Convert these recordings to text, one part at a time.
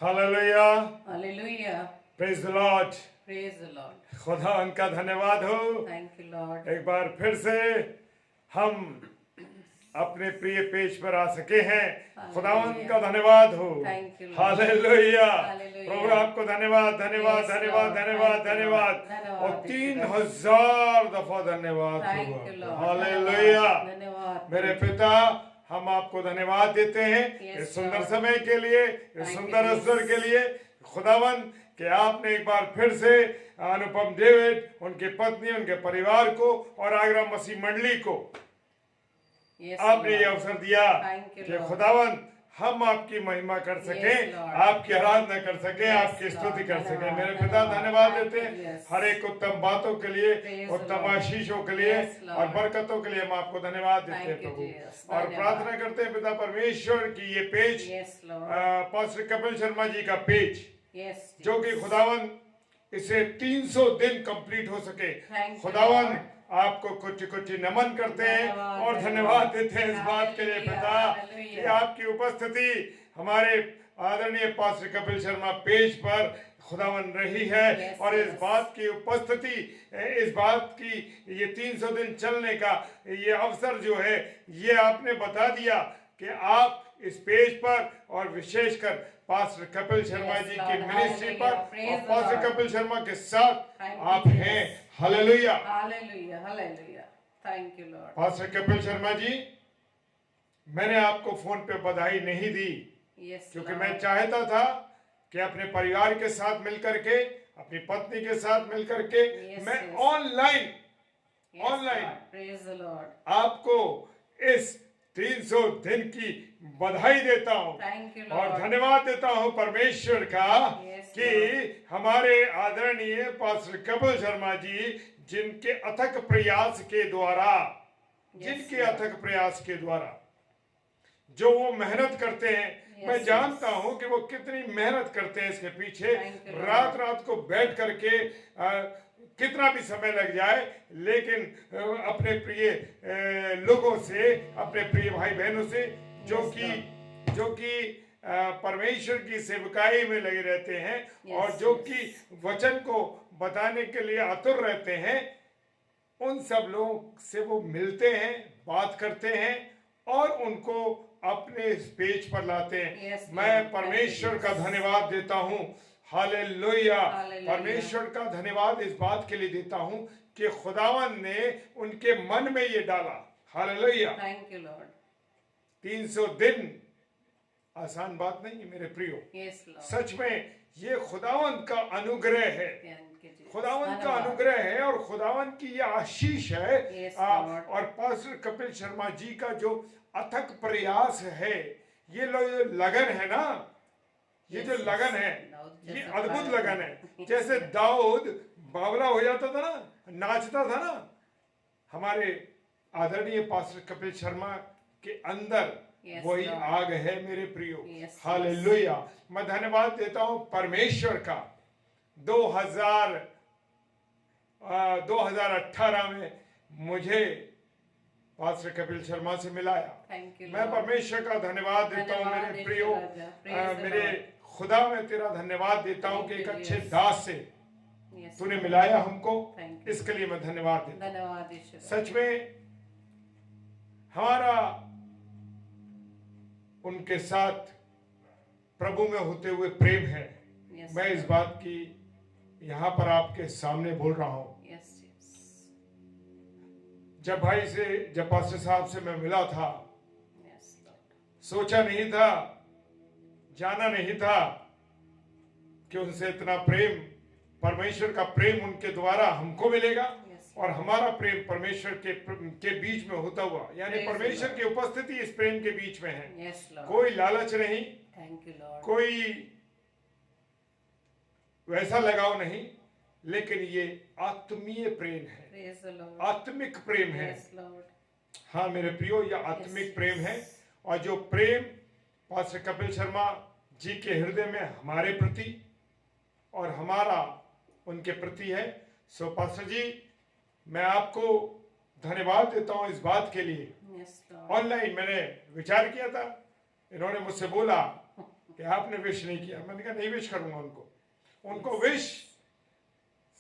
Hallelujah. Hallelujah. Praise the Lord. Praise the Lord. खुदा उनका धन्यवाद हो। Thank you, Lord. एक बार फिर से हम अपने प्रिय पेज पर आ सके हैं। खुदा उनका धन्यवाद हो। Thank you, Lord. Hallelujah. Hallelujah. प्रभु आपको धन्यवाद धन्यवाद Yes, धन्यवाद Lord. धन्यवाद Thank you, धन्यवाद Lord. धन्यवाद और ईश्वर। 3000 दफा धन्यवाद Thank हो you, Lord. हालेलुया। धन्यवाद। मेरे पिता हम आपको धन्यवाद देते हैं Yes, इस सुंदर Lord. समय के लिए, इस Thank सुंदर you, अवसर Jesus. के लिए। खुदावन कि आपने एक बार फिर से अनुपम डेविड, उनकी पत्नी, उनके परिवार को और आगरा मसीह मंडली को Yes, आपने ये Lord. अवसर दिया Thank you, कि Lord. खुदावन हम आपकी महिमा कर सकें, Yes, Lord. आपकी आराधना कर सकें, Yes, आपकी स्तुति Lord. कर सकें। धन्यवाद, मेरे पिता धन्यवाद। धन्यवाद Thank देते you, हैं yes. हर एक उत्तम बातों के लिए, Praise उत्तम the Lord. आशीषों के लिए Yes, Lord. और बरकतों के लिए हम आपको धन्यवाद देते हैं Thank you, प्रभु। Jesus. और धन्यवाद। प्रार्थना करते हैं पिता परमेश्वर की ये page Yes, Lord. Pastor Kapil Sharma ji का पेज Yes, जो कि Jesus. खुदावन इसे 300 दिन कंप्लीट हो सके। Thank you, खुदावन Lord. आपको कुछ कुछ नमन करते हैं धन्यवाद, और धन्यवाद देते हैं इस बात के लिए Hallelujah, पिता hallelujah. कि आपकी उपस्थिति हमारे आदरणीय पास्टर कपिल शर्मा पेज पर खुदावन रही है। Yes, और इस yes. बात की उपस्थिति, इस बात की ये 300 दिन चलने का ये अवसर जो है ये आपने बता दिया कि आप इस पेज पर और विशेषकर पास्टर कपिल शर्मा Yes, जी Lord. की मिनिस्ट्री पर Hallelujah. Praise और the pastor Lord. Kapil Sharma के साथ Thank you, आप Jesus. हैं। Hallelujah. Hallelujah, hallelujah. Thank you, Lord. Pastor Kapil Sharma जी, मैंने आपको फोन पे बधाई नहीं दी Yes, क्योंकि Lord. मैं चाहता था कि अपने परिवार के साथ मिलकर के, अपनी पत्नी के साथ मिलकर के Yes, मैं yes. Online Yes, online. Lord. Praise the Lord. आपको इस 300 दिन की बधाई देता हूँ Thank you, और Lord. धन्यवाद देता हूँ परमेश्वर का Yes, कि हमारे आदरणीय पास्टर कपिल शर्मा जी जिनके अथक प्रयास के द्वारा, जिनके Lord. अथक प्रयास के द्वारा जो वो मेहनत करते हैं, Yes, मैं yes. जानता हूँ कि वो कितनी मेहनत करते हैं इसके पीछे। Thank you, Lord. रात रात को बैठ करके कितना भी समय लग जाए, लेकिन अपने प्रिय लोगों से, अपने प्रिय भाई बहनों से Yes, जो कि परमेश्वर की सेवकाई में लगे रहते हैं Yes, और जो yes. कि वचन को बताने के लिए आतुर रहते हैं, उन सब लोगों से वो मिलते हैं, बात करते हैं और उनको अपने इस पेज पर लाते हैं। Yes, मैं Lord. परमेश्वर Thank का you, Jesus. धन्यवाद देता हूँ। हालेलुया। Hallelujah. परमेश्वर का धन्यवाद इस बात के लिए देता हूँ कि खुदावन ने उनके मन में ये डाला। हालेलुया। Thank you, Lord. 300 दिन आसान बात नहीं है मेरे प्रियो। Yes, Lord. सच में ये खुदावन का अनुग्रह है, Thank you, Jesus. खुदावन का धन्यवाद। अनुग्रह है और खुदावन की ये आशीष है। Yes, Lord. और पास्टर कपिल शर्मा जी का जो अथक प्रयास है, ये लगन है ना, ये जो Yes, लगन yes. है, दाऊद ये जैसा अद्भुत fire. लगन है। जैसे दाऊद बावला हो जाता था ना, नाचता था ना, हमारे आदरणीय पास्टर कपिल शर्मा के अंदर Yes, वही Lord. आग है मेरे प्रियो। Yes, hallelujah. मैं धन्यवाद देता हूँ परमेश्वर का। 2018 में मुझे पास्टर कपिल शर्मा से मिलाया। Thank you, मैं Lord. परमेश्वर का धन्यवाद देता हूँ धन्यवाद मेरे ईश्वर प्रियो। राजा। Praise the मेरे Lord. खुदा मैं तेरा धन्यवाद देता हूँ Thank कि एक you, अच्छे Jesus. दास से Yes, तूने Lord. मिलाया हमको, Thank you. इसके लिए मैं धन्यवाद देता हूँ। धन्यवाद ईश्वर। सच में हमारा उनके साथ प्रभु में होते हुए प्रेम है। Yes, मैं इस Lord. बात की यहाँ पर आपके सामने बोल रहा हूँ। Yes, yes. जब पास्टर साहब से मैं मिला था, Yes, Lord. सोचा नहीं था, जाना नहीं था कि उनसे इतना प्रेम, परमेश्वर का प्रेम उनके द्वारा हमको मिलेगा Yes, और हमारा प्रेम परमेश्वर के बीच में होता हुआ, यानी Praise परमेश्वर the की उपस्थिति इस प्रेम के बीच में है। Yes, Lord. कोई लालच नहीं, Thank you, Lord. कोई वैसा लगाव नहीं, लेकिन ये आत्मीय प्रेम है, Praise the Lord. आत्मिक प्रेम है। Yes, Lord. हाँ मेरे प्रियो, यह आत्मिक Yes, प्रेम है। yes. और जो प्रेम पास्टर कपिल शर्मा जी के हृदय में हमारे प्रति और हमारा उनके प्रति है, सो पास्टर जी मैं आपको धन्यवाद देता हूं इस बात के लिए। Yes, Lord. ऑनलाइन मैंने विचार किया था, इन्होंने मुझसे बोला कि आपने विश नहीं किया। मैंने कहा नहीं विश करूंगा उनको विश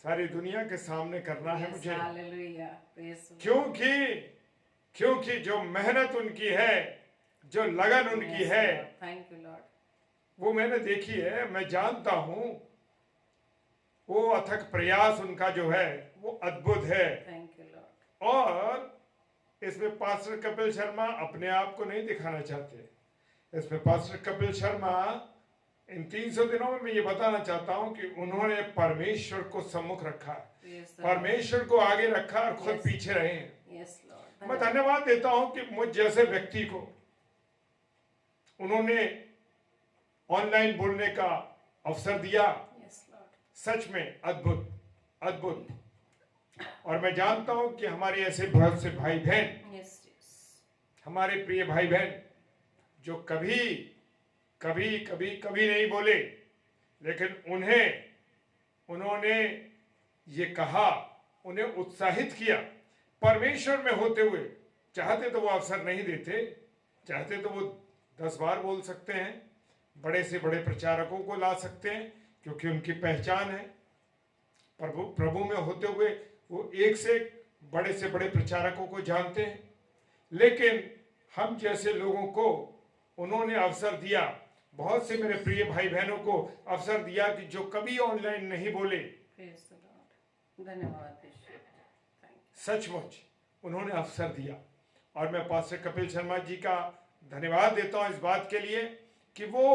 सारी दुनिया के सामने करना है Yes, मुझे, hallelujah. Praise the Lord. क्योंकि जो मेहनत उनकी है, जो लगन उनकी Yes, है, Lord. Thank you, Lord. वो मैंने देखी है, मैं जानता हूं। वो अथक प्रयास उनका जो है वो अद्भुत है। Thank you, Lord. और इसमें पास्टर कपिल शर्मा अपने आप को नहीं दिखाना चाहते। इसमें पास्टर कपिल शर्मा इन 300 दिनों में मैं ये बताना चाहता हूं कि उन्होंने परमेश्वर को सम्मुख रखा, Praise the Lord. परमेश्वर को आगे रखा और खुद Yes. पीछे रहे हैं। Yes, Lord. मैं धन्यवाद देता हूं कि मुझ जैसे व्यक्ति को उन्होंने ऑनलाइन बोलने का अवसर दिया। Yes, Lord. सच में अद्भुत अद्भुत। और मैं जानता हूं कि हमारे ऐसे बहुत से भाई बहन, Yes, yes. हमारे प्रिय भाई बहन जो कभी कभी कभी कभी नहीं बोले, लेकिन उन्होंने ये कहा, उन्हें उत्साहित किया परमेश्वर में होते हुए। चाहते तो वो अवसर नहीं देते, चाहते तो वो 10 बार बोल सकते हैं, बड़े से बड़े प्रचारकों को ला सकते हैं क्योंकि उनकी पहचान है। प्रभु में होते हुए वो एक से एक बड़े से बड़े प्रचारकों को जानते हैं, लेकिन हम जैसे लोगों को उन्होंने अवसर दिया। बहुत से मेरे प्रिय भाई बहनों को अवसर दिया कि जो कभी ऑनलाइन नहीं बोले, Praise the Lord. धन्यवाद यीशु। Thank you. सचमुच उन्होंने अवसर दिया। और मैं पास्टर कपिल शर्मा जी का धन्यवाद देता हूं इस बात के लिए कि वो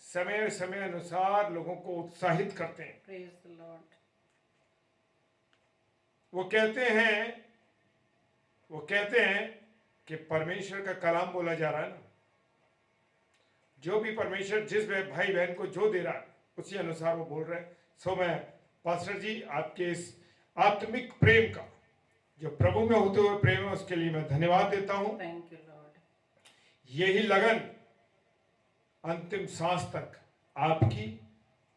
समय समय अनुसार लोगों को उत्साहित करते हैं। Praise the Lord. वो कहते हैं कि परमेश्वर का कलाम बोला जा रहा है ना, जो भी परमेश्वर जिस भाई बहन को जो दे रहा है उसी अनुसार वो बोल रहे हैं। सो मैं पास्टर जी आपके इस आत्मिक प्रेम का, जो प्रभु में होते हुए प्रेम है, उसके लिए मैं धन्यवाद देता हूं। Thank you, Lord. यही लगन अंतिम सांस तक आपकी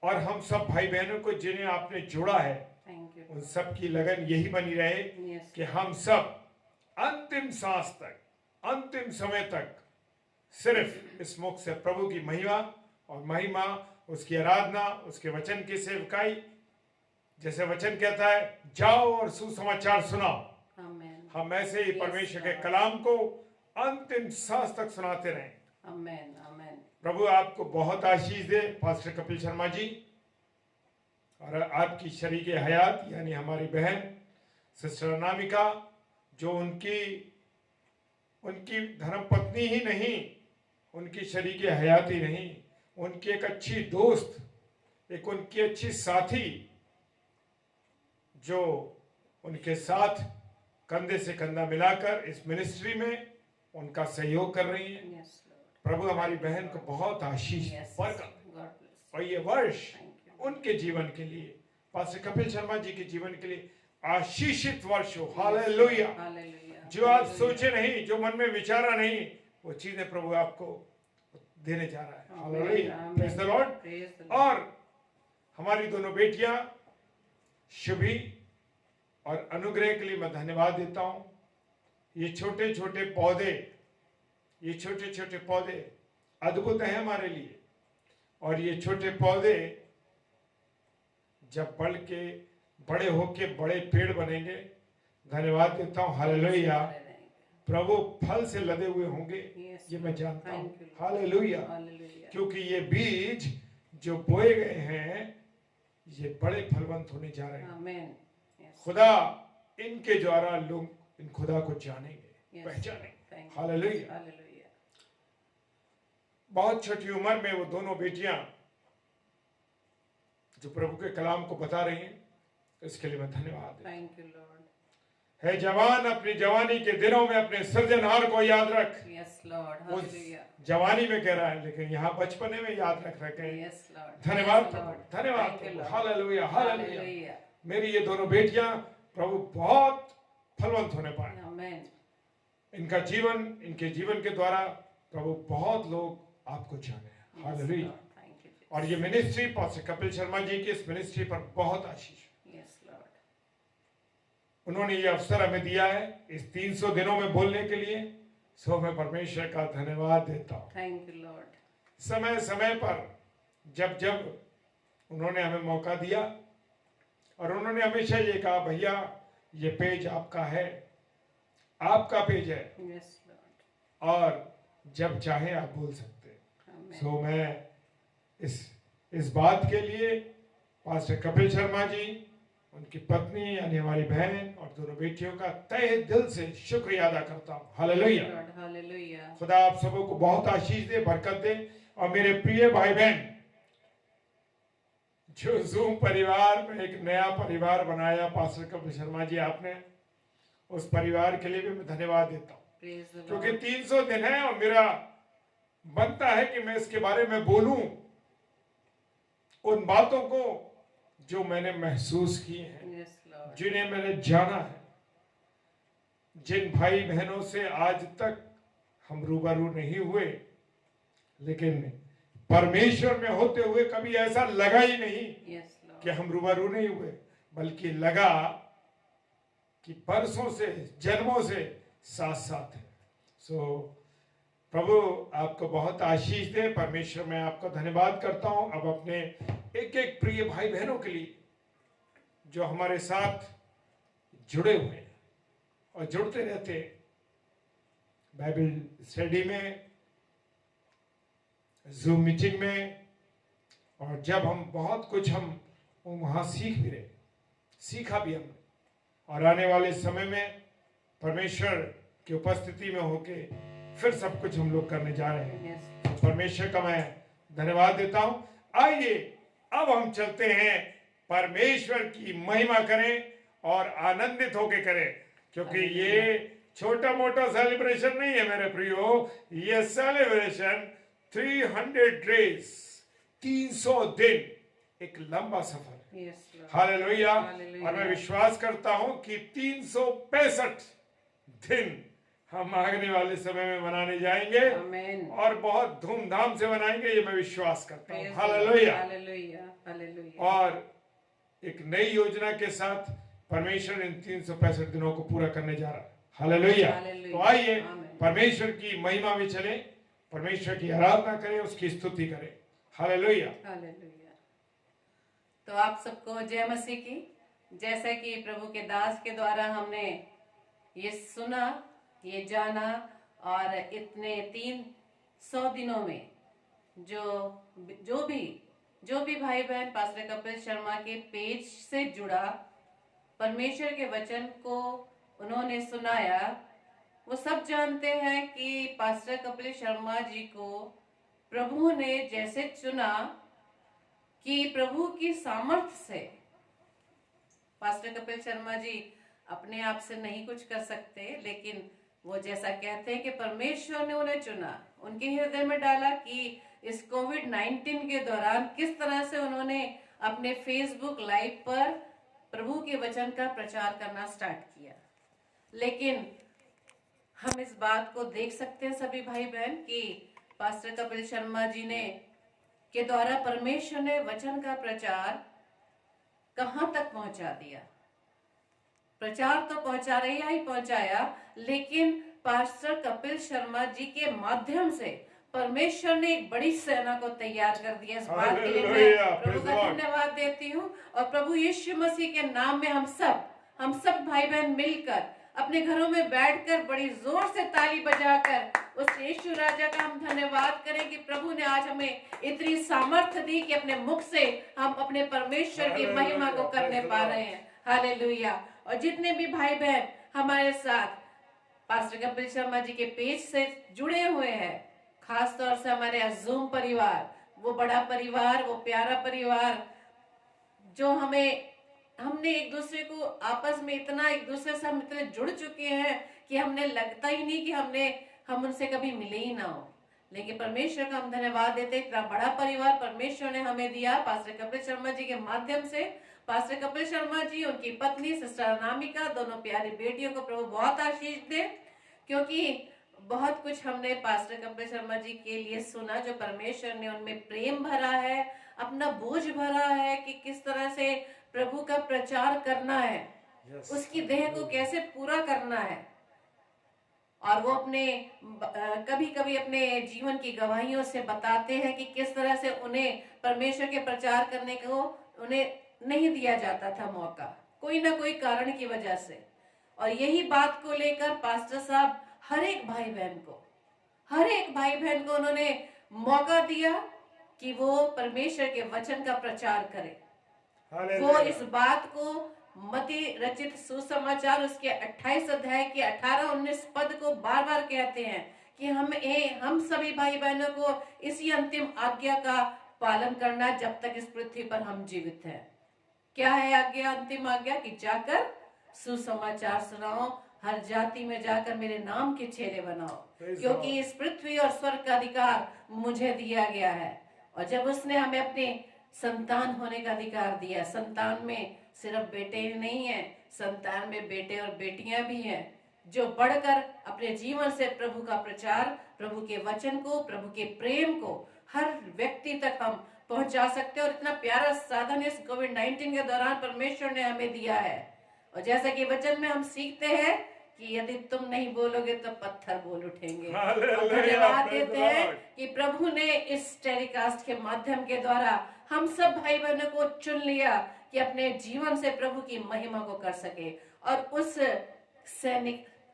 और हम सब भाई बहनों को जिन्हें आपने जोड़ा है, Thank you. उन सब की लगन यही बनी रहे Yes. कि हम सब अंतिम सांस तक, अंतिम समय तक सिर्फ इस मुख से प्रभु की महिमा, उसकी आराधना, उसके वचन की सेवकाई। जैसे वचन कहता है जाओ और सुसमाचार सुनाओ, Amen. हम ऐसे ही Yes, परमेश्वर के Lord. कलाम को अंतिम सांस तक सुनाते रहें। Amen. Amen. प्रभु आपको बहुत आशीष दे पास्टर कपिल शर्मा जी, और आपकी शरीक हयात यानी हमारी बहन सिस्टर अनामिका, जो उनकी धर्मपत्नी ही नहीं, उनकी शरीक हयात ही नहीं, उनकी एक अच्छी दोस्त, एक उनकी अच्छी साथी, जो उनके साथ कंधे से कंधा मिलाकर इस मिनिस्ट्री में उनका सहयोग कर रही हैं। Yes, Lord. प्रभु हमारी बहन को बहुत आशीष Yes. बरकत, God bless. और ये वर्ष Thank you. उनके जीवन के लिए, पास्टर कपिल शर्मा जी के जीवन के लिए आशीषित वर्ष हो। हालेलुया। Hallelujah. जो आप Hallelujah. सोचे नहीं, जो मन में विचारा नहीं, वो चीजें प्रभु आपको देने जा रहा है। Amen. Hallelujah. Amen. Praise the Lord. Praise the Lord. और हमारी दोनों बेटियां शुभी और अनुग्रह के लिए मैं धन्यवाद देता हूं। ये छोटे छोटे पौधे अद्भुत हैं हमारे लिए, और ये छोटे पौधे जब बड़े होके बड़े पेड़ बनेंगे, धन्यवाद देता हूं। हालेलुया। प्रभु फल से लदे हुए होंगे, Yes, ये मैं जानता हूं। Thank you, Lord. Hallelujah. Hallelujah. क्योंकि ये बीज जो बोए गए हैं, ये बड़े फलवंत होने जा रहे हैं। Amen. Yes. खुदा इनके द्वारा लोग इन खुदा को जानेंगे, Yes. पहचानेंगे। Thank you. हालेलुया। Hallelujah. बहुत छोटी उम्र में वो दोनों बेटियां जो प्रभु के कलाम को बता रही हैं, इसके लिए मैं धन्यवाद देता हूं। Thank you, Lord. है जवान, अपनी जवानी के दिनों में अपने सृजनहार को याद रख। Yes, Lord. वो Hallelujah. जवानी में कह रहा है, लेकिन यहाँ बचपने में याद रख रखे। Yes, Lord. धन्यवाद Praise the प्रभु, Lord. धन्यवाद Thank you, Prabhu. Lord. Hallelujah, hallelujah. Hallelujah. मेरी ये दोनों बेटियां प्रभु बहुत फलवंत होने पाए। Amen. इनके जीवन के द्वारा प्रभु बहुत लोग आपको जाने। Yes, hallelujah. Lord. Thank you, Jesus. और ये मिनिस्ट्री पास्टर कपिल शर्मा जी की इस मिनिस्ट्री पर बहुत आशीष। Yes, Lord. उन्होंने ये अवसर हमें दिया है इस 300 दिनों में बोलने के लिए। सो मैं परमेश्वर का धन्यवाद देता हूँ। Thank you Lord. समय समय पर जब जब उन्होंने हमें मौका दिया और उन्होंने हमेशा ये कहा, भैया ये पेज आपका है, आपका पेज है, यस लॉर्ड। और जब चाहे आप बोल सकते हैं। आमीन। सो मैं इस बात के लिए पास्टर कपिल शर्मा जी, उनकी पत्नी यानी हमारी बहन और दोनों बेटियों का तहे दिल से शुक्रिया अदा करता हूँ। हालेलुया। Lord hallelujah. खुदा आप सबों को बहुत आशीष दे, बरकत दे। और मेरे प्रिय भाई बहन, जो जूम परिवार में एक नया परिवार बनाया पास्टर कपिल शर्मा जी आपने, उस परिवार के लिए भी मैं धन्यवाद देता हूँ। प्रेज द क्योंकि लॉर्ड। 300 दिन है और मेरा बनता है कि मैं इसके बारे में बोलूं, उन बातों को जो मैंने महसूस की हैं, यस लॉर्ड। जिन्हें मैंने जाना है, जिन भाई बहनों से आज तक हम रूबरू नहीं हुए, लेकिन परमेश्वर में होते हुए कभी ऐसा लगा ही नहीं यस लॉर्ड। कि हम रूबरू नहीं हुए, बल्कि लगा कि परसों से, जन्मों से साथ साथ है। सो प्रभु आपको बहुत आशीष दे। परमेश्वर मैं आपका धन्यवाद करता हूं। अब अपने एक एक प्रिय भाई बहनों के लिए जो हमारे साथ जुड़े हुए हैं और जुड़ते रहते हैं बाइबल स्टडी में, जूम मीटिंग में, और जब हम बहुत कुछ हम वहां सीख भी रहे, सीखा भी हमने, और आने वाले समय में परमेश्वर की उपस्थिति में होके फिर सब कुछ हम लोग करने जा रहे हैं। यस परमेश्वर का मैं धन्यवाद देता हूं। आइए अब हम चलते हैं, परमेश्वर की महिमा करें और आनंदित होके करें, क्योंकि ये छोटा मोटा सेलिब्रेशन नहीं है मेरे प्रियो, ये सेलिब्रेशन 300 डेज, 300 दिन, एक लंबा सफर है। Yes Lord. हालेलुया। हालेलुया। और मैं विश्वास करता हूं कि 365 दिन हम आने वाले समय में मनाने जाएंगे आमीन। और बहुत धूमधाम से मनाएंगे, ये मैं विश्वास करता हूँ। Praise the hallelujah. Lord. Hallelujah hallelujah. और एक नई योजना के साथ परमेश्वर इन 365 दिनों को पूरा करने जा रहा है। हालेलुया। हालेलुया। तो आइए आमीन। परमेश्वर की महिमा में चलें, परमेश्वर की आराधना करें, उसकी स्तुति करें। हालेलुया। हालेलुया। तो आप सबको जय मसीह की। जैसा कि प्रभु के दास के द्वारा हमने ये सुना, ये जाना, और इतने 300 दिनों में जो भी भाई बहन पास्टर कपिल शर्मा के पेज से जुड़ा, परमेश्वर के वचन को उन्होंने सुनाया, वो सब जानते हैं कि पास्टर कपिल शर्मा जी को प्रभु ने जैसे चुना कि प्रभु की सामर्थ से, पास्टर कपिल शर्मा जी अपने आप से नहीं कुछ कर सकते, लेकिन वो जैसा कहते हैं कि परमेश्वर ने उन्हें चुना, उनके हृदय में डाला कि इस कोविड-19 के दौरान किस तरह से उन्होंने अपने फेसबुक लाइव पर प्रभु के वचन का प्रचार करना स्टार्ट किया। लेकिन हम इस बात को देख सकते हैं सभी भाई बहन कि पास्टर कपिल शर्मा जी ने के द्वारा परमेश्वर ने वचन का प्रचार कहां तक पहुंचा दिया। प्रचार तो पहुंचा रही ही पहुंचाया, लेकिन पास्टर कपिल शर्मा जी के माध्यम से परमेश्वर ने एक बड़ी सेना को तैयार कर दिया। इस बात के लिए मैं प्रभु का धन्यवाद देती हूँ। और प्रभु यीशु मसीह के नाम में हम सब भाई बहन मिलकर अपने घरों में बैठकर बड़ी जोर से ताली बजाकर उस यीशु राजा का हम धन्यवाद करें कि प्रभु ने आज हमें इतनी सामर्थ्य दी कि अपने मुख से हम अपने परमेश्वर की महिमा को करने पा रहे हैं। हालेलुया। और जितने भी भाई बहन हमारे साथ पास्टर कपिल शर्मा जी के पेज से जुड़े हुए हैं, खास तौर से हमारे जूम परिवार, वो बड़ा परिवार, वो प्यारा परिवार जो हमने एक दूसरे को आपस में इतना, एक दूसरे से हम इतने जुड़ चुके हैं कि हमने लगता ही नहीं कि हम उनसे कभी मिले ही ना हो। लेकिन परमेश्वर का हम धन्यवाद देते, इतना बड़ा परिवार परमेश्वर ने हमें दिया पास्टर कपिल शर्मा जी के माध्यम से। पास्टर कपिल शर्मा जी, उनकी पत्नी सिस्टर अनामिका, दोनों प्यारी बेटियों को प्रभु बहुत आशीष दे, क्योंकि बहुत कुछ हमने पास्टर कपिल शर्मा जी के लिए सुना, जो परमेश्वर ने उनमें प्रेम भरा है, अपना बोझ भरा है कि किस तरह से प्रभु का प्रचार करना है। Yes. उसकी देह को कैसे पूरा करना है। और वो अपने कभी कभी अपने जीवन की गवाहियों से बताते हैं कि किस तरह से उन्हें परमेश्वर के प्रचार करने को उन्हें नहीं दिया जाता था मौका, कोई ना कोई कारण की वजह से। और यही बात को लेकर पास्टर साहब हर एक भाई बहन को उन्होंने मौका दिया कि वो परमेश्वर के वचन का प्रचार करें। वो हालेलुया। इस बात को मती रचित सुसमाचार उसके 28 अध्याय के 18-19 पद को बार बार कहते हैं कि हम सभी भाई बहनों को इसी अंतिम आज्ञा का पालन करना जब तक इस पृथ्वी पर हम जीवित हैं। क्या है आज्ञा? अंतिम आज्ञा कि जाकर सुसमाचार सुनाओ, हर जाति में जाकर मेरे नाम के चेले बनाओ, Praise क्योंकि God. इस पृथ्वी और स्वर्ग का अधिकार मुझे दिया गया है। और जब उसने हमें अपने संतान होने का अधिकार दिया, संतान में सिर्फ बेटे ही नहीं है, संतान में बेटे और बेटियां भी हैं, जो बढ़कर अपने जीवन से प्रभु का प्रचार, प्रभु के वचन को, प्रभु के प्रेम को हर व्यक्ति तक हम पहुंचा सकते हैं। और इतना प्यारा साधन इस कोविड-19 के दौरान परमेश्वर ने हमें दिया है। और जैसा कि वचन में हम सीखते हैं कि यदि तुम नहीं बोलोगे तो पत्थर बोल उठेंगे। हालेलुया, और धन्यवाद praise देते the हैं Lord. कि प्रभु ने इस टेलीकास्ट के माध्यम के द्वारा हम सब भाई बहनों को चुन लिया कि अपने जीवन से प्रभु की महिमा को कर सके। और उस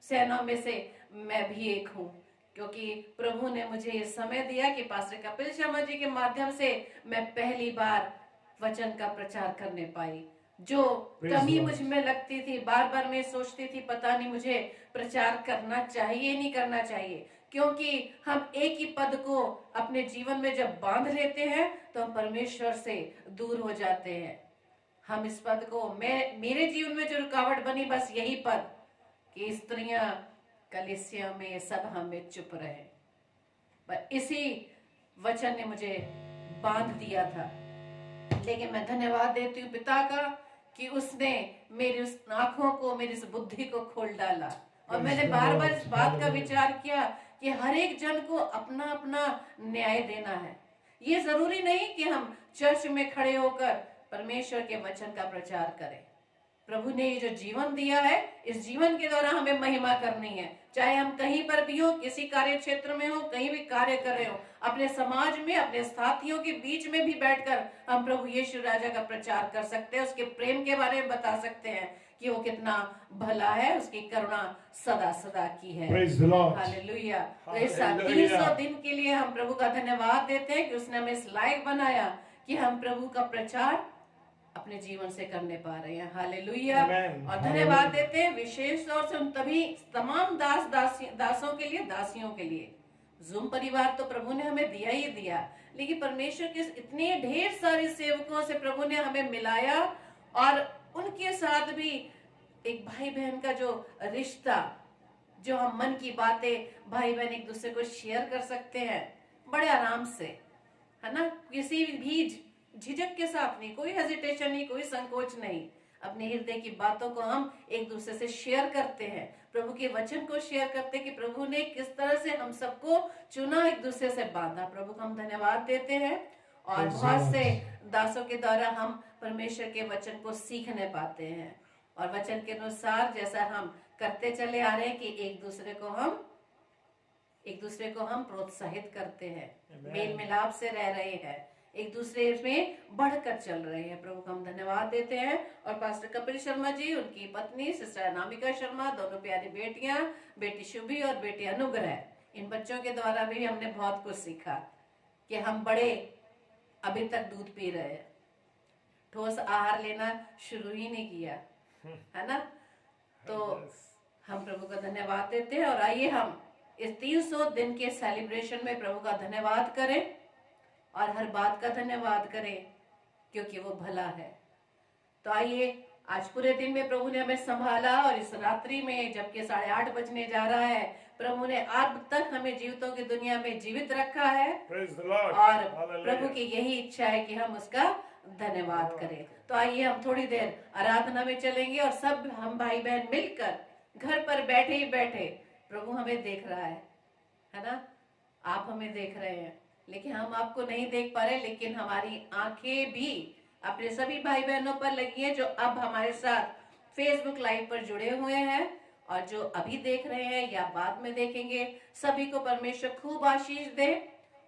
सेना में से मैं भी एक हूँ, क्योंकि प्रभु ने मुझे ये समय दिया कि पास्टर कपिल शर्मा जी के माध्यम से मैं पहली बार वचन का प्रचार करने पाई। जो Praise कमी Lord. मुझ में लगती थी, बार बार मैं सोचती थी पता नहीं मुझे प्रचार करना चाहिए नहीं करना चाहिए, क्योंकि हम एक ही पद को अपने जीवन में जब बांध लेते हैं तो हम परमेश्वर से दूर हो जाते हैं। हम इस पद को, मेरे जीवन में जो रुकावट बनी बस यही पद कि स्त्रियां कलीसिया में सभा में चुप रहे, पर इसी वचन ने मुझे बांध दिया था। लेकिन मैं धन्यवाद देती हूँ पिता का कि उसने मेरी उस आंखों को, मेरी उस बुद्धि को खोल डाला। और मैंने बार बार इस बात का विचार किया कि हर एक जन को अपना अपना न्याय देना है। ये जरूरी नहीं कि हम चर्च में खड़े होकर परमेश्वर के वचन का प्रचार करें। प्रभु ने ये जो जीवन दिया है, इस जीवन के द्वारा हमें महिमा करनी है। चाहे हम कहीं पर भी हो, किसी कार्य क्षेत्र में हो, कहीं भी कार्य कर रहे हो, अपने समाज में, अपने साथियों के बीच में भी बैठकर हम प्रभु यीशु राजा का प्रचार कर सकते हैं। उसके प्रेम के बारे में बता सकते हैं कि वो कितना भला है, उसकी करुणा सदा सदा की है। Praise the Lord. हालेलुया। तो इस हालेलुया। 300 दिन के लिए हम प्रभु का धन्यवाद देते हैं कि उसने हमें इस लायक बनाया कि हम प्रभु का प्रचार अपने जीवन से करने पा रहे हैं। हालेलुया। Amen. और धन्यवाद देते हैं विशेष तौर से उन तमाम दासों के लिए, दासियों के लिए। जूम परिवार तो प्रभु ने हमें दिया ही दिया, लेकिन परमेश्वर के इतने ढेर सारे सेवकों से प्रभु ने हमें मिलाया, और उनके साथ भी एक भाई बहन का जो रिश्ता, जो हम मन की बातें भाई बहन एक दूसरे को शेयर कर सकते हैं बड़े आराम से, है ना, किसी भी झिझक के साथ नहीं, कोई हेजिटेशन नहीं, कोई संकोच नहीं। अपने हृदय की बातों को हम एक दूसरे से शेयर करते हैं, प्रभु के वचन को शेयर करते हैं कि प्रभु ने किस तरह से हम सबको चुना, एक दूसरे से बांधा। प्रभु को हम धन्यवाद देते हैं। और बहुत से दासों के द्वारा हम परमेश्वर के वचन को सीखने पाते हैं, और वचन के अनुसार जैसा हम करते चले आ रहे हैं कि एक दूसरे को हम प्रोत्साहित करते हैं, मेल मिलाप से रह रहे हैं, एक दूसरे में बढ़कर चल रहे हैं। प्रभु को हम धन्यवाद देते हैं। और पास्टर कपिल शर्मा जी, उनकी पत्नी सिस्टर अनामिका शर्मा, दोनों प्यारी बेटियां, बेटी शुभी और बेटी अनुग्रह, इन बच्चों के द्वारा भी हमने बहुत कुछ सीखा कि हम बड़े अभी तक दूध पी रहे हैं, ठोस आहार लेना शुरू ही नहीं किया, है ना। तो हम प्रभु का धन्यवाद देते हैं। और आइए हम इस 300 दिन के सेलिब्रेशन में प्रभु का धन्यवाद करें, और हर बात का धन्यवाद करें, क्योंकि वो भला है। तो आइए, आज पूरे दिन में प्रभु ने हमें संभाला, और इस रात्रि में जबकि 8:30 बजने जा रहा है, प्रभु ने अब तक हमें जीवितों की दुनिया में जीवित रखा है। Praise the Lord. और Hallelujah. प्रभु की यही इच्छा है कि हम उसका धन्यवाद करें। तो आइए हम थोड़ी देर आराधना में चलेंगे, और सब हम भाई बहन मिलकर घर पर बैठे ही बैठे, प्रभु हमें देख रहा है ना, आप हमें देख रहे हैं, लेकिन हम आपको नहीं देख पा रहे, लेकिन हमारी आंखें भी अपने सभी भाई बहनों पर लगी है जो अब हमारे साथ फेसबुक लाइव पर जुड़े हुए हैं और जो अभी देख रहे हैं या बाद में देखेंगे, सभी को परमेश्वर खूब आशीष दे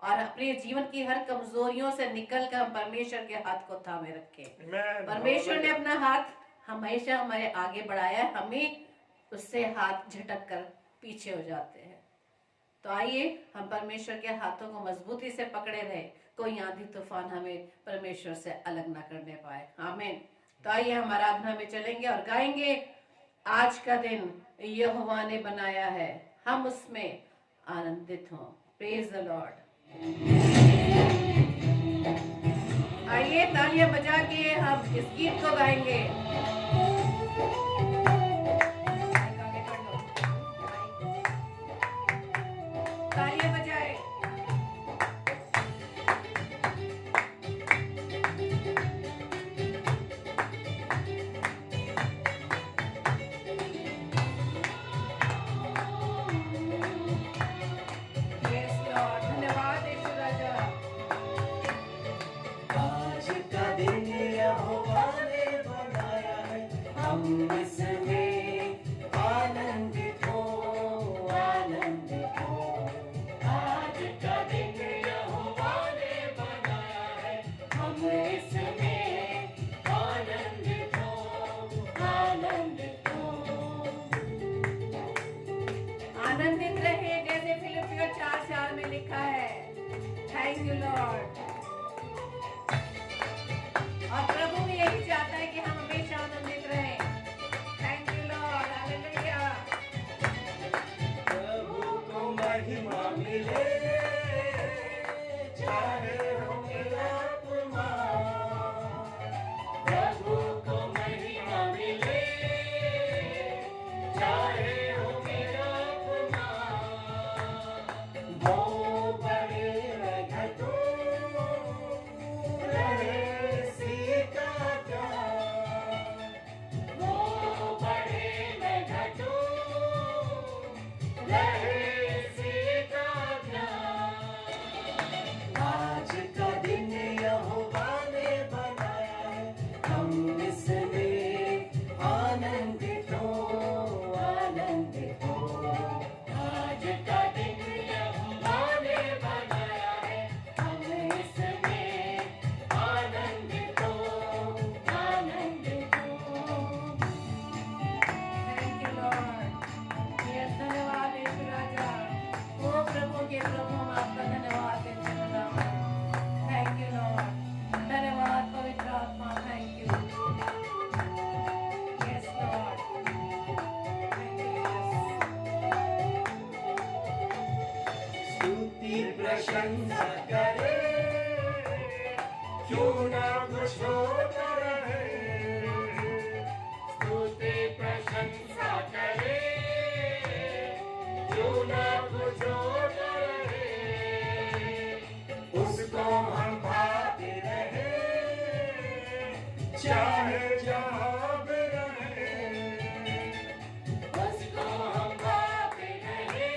और अपने जीवन की हर कमजोरियों से निकलकर हम परमेश्वर के हाथ को थामे रखें। परमेश्वर ने अपना हाथ हमेशा हमारे आगे बढ़ाया है, हमें उससे हाथ झटक कर पीछे हो जाते हैं। तो आइए हम परमेश्वर के हाथों को मजबूती से पकड़े रहे, कोई आंधी तूफान हमें परमेश्वर से अलग ना करने पाए। आमीन। तो आइए हम आराधना में चलेंगे और गाएंगे, आज का दिन यहोवा ने बनाया है, हम उसमें आनंदित हों। Praise the Lord. आइए तालियां बजा के हम इस गीत को गाएंगे। तालियां बजाए। Yes, Lord. धन्यवाद यीशु राजा। आज का दिन यहोवा ने बनाया है, हम इसमें आनंदित हो, आनंदित हो। आज का दिन यहोवा ने बनाया है, हम इसमें आनंदित हो, आनंदित हो। आनंदित रहे जैसे फिलिपियों 4:4 में लिखा है। Thank you Lord. और प्रभु भी यही चाहता है कि हम हमेशा आनंदित रहें। Thank you Lord. हालेलुया। प्रभु को महिमा मिले, चाहे हो मेरा अपमान। प्रभु को महिमा मिले, चाहे हो मेरा अपमान। वो बड़े रघतों रहे सीता प्यार। वो बड़े रघतों रहे सीता प्यार। आज का दिन यहोवा ने बनाया है, हम इसमें आनंदित हो, आनंदित हो। आज का दिन यहोवा ने बनाया है, हम इसमें आनंदित हो, आनंदित हो। Thank you Lord. यस, धन्यवाद यीशु राजा। ओ प्रभु के प्रभु, हम आपका धन्यवाद देते हैं खुदावन। Thank you Lord. धन्यवाद पवित्र आत्मा। Thank you. Yes Lord. Thank you yes. स्तुति प्रशंसा करे, क्यों ना कुछ होता रहे। स्तुति प्रशंसा करे, क्यों ना कुछ होता रहे। उसको हम भाते रहे, चाहे जहाँ भी रहे। उसको हम भाते रहे,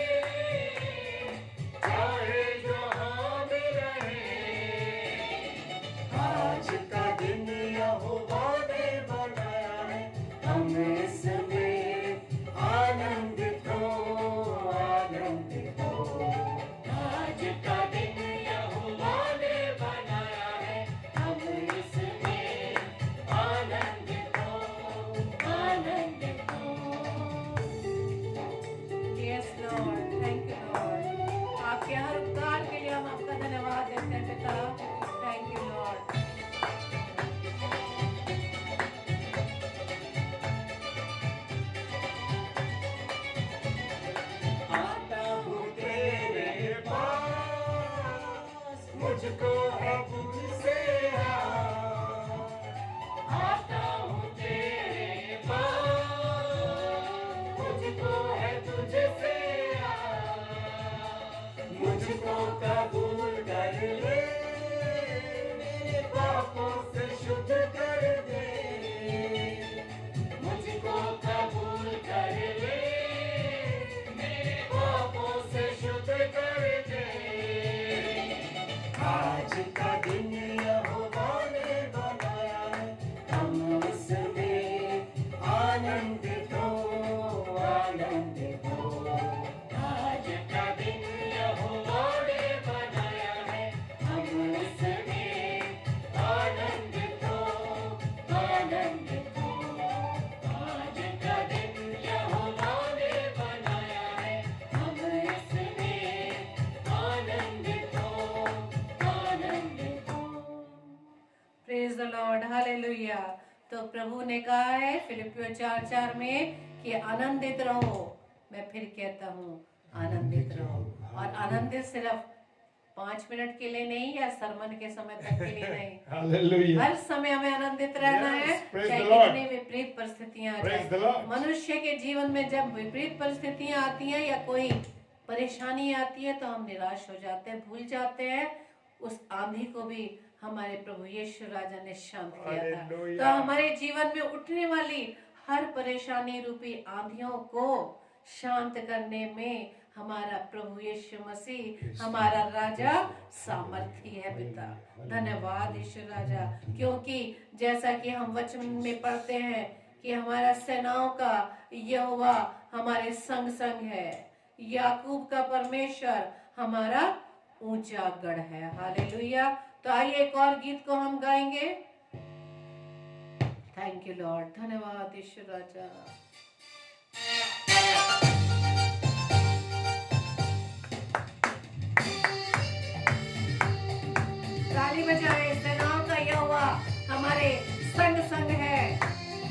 चाहे जहाँ भी रहे। आज का दिन यहोवा ने बनाया है, हम इसमें आनंदित हो, आनंदित हो। आज का दिन यहोवा ने बनाया है, हम इसमें आनंदित हो, आनंदित हो। Yes Lord. Thank you Lord. आपके हर उपकार के लिए हम आपका धन्यवाद देते हैं पिता। Thank you Lord. आता हूँ तेरे पास, मुझको है तुझसे आस। आता हूँ तेरे पास, मुझको है तुझसे आस। मुझको कबूल कर ले, मेरे पापों से शुद्ध कर दे। मुझको कबूल कर ले, मेरे पापों से शुद्ध कर दे। आज का दिन यहोवा ने बनाया है, हम इसमें आनंदित लॉर्ड, हालेलुया। तो प्रभु ने कहा है फिलिपियों 4:4 में कि आनंदित रहो। मैं फिर कहता हूँ आनंदित रहो। और आनंदित सिर्फ 5 मिनट के लिए नहीं या सरमन के समय तक के लिए नहीं, Hallelujah. हर समय हमें आनंदित रहना Yes, है, praise चाहे the Lord. कितनी विपरीत परिस्थितियां आ Praise the जाए। Lord. मनुष्य के जीवन में जब विपरीत परिस्थितियां आती हैं या कोई परेशानी आती है तो हम निराश हो जाते हैं, भूल जाते हैं उस आंधी को भी हमारे प्रभु यीशु राजा ने शांत किया था। Hallelujah. तो हमारे जीवन में उठने वाली हर परेशानी रूपी आंधियों को शांत करने में हमारा प्रभु यीशु मसीह हमारा राजा सामर्थी है पिता। धन्यवाद यीशु राजा, क्योंकि जैसा कि हम वचन में पढ़ते हैं कि हमारा सेनाओं का यहोवा हमारे संग संग है, याकूब का परमेश्वर हमारा ऊंचा गढ़ है। हालेलुया। तो आइए एक और गीत को हम गाएंगे। थैंक यू लॉर्ड, धन्यवाद यीशु राजा। ताली बजाए, सेनाओं का यहोवा हमारे संग संग है,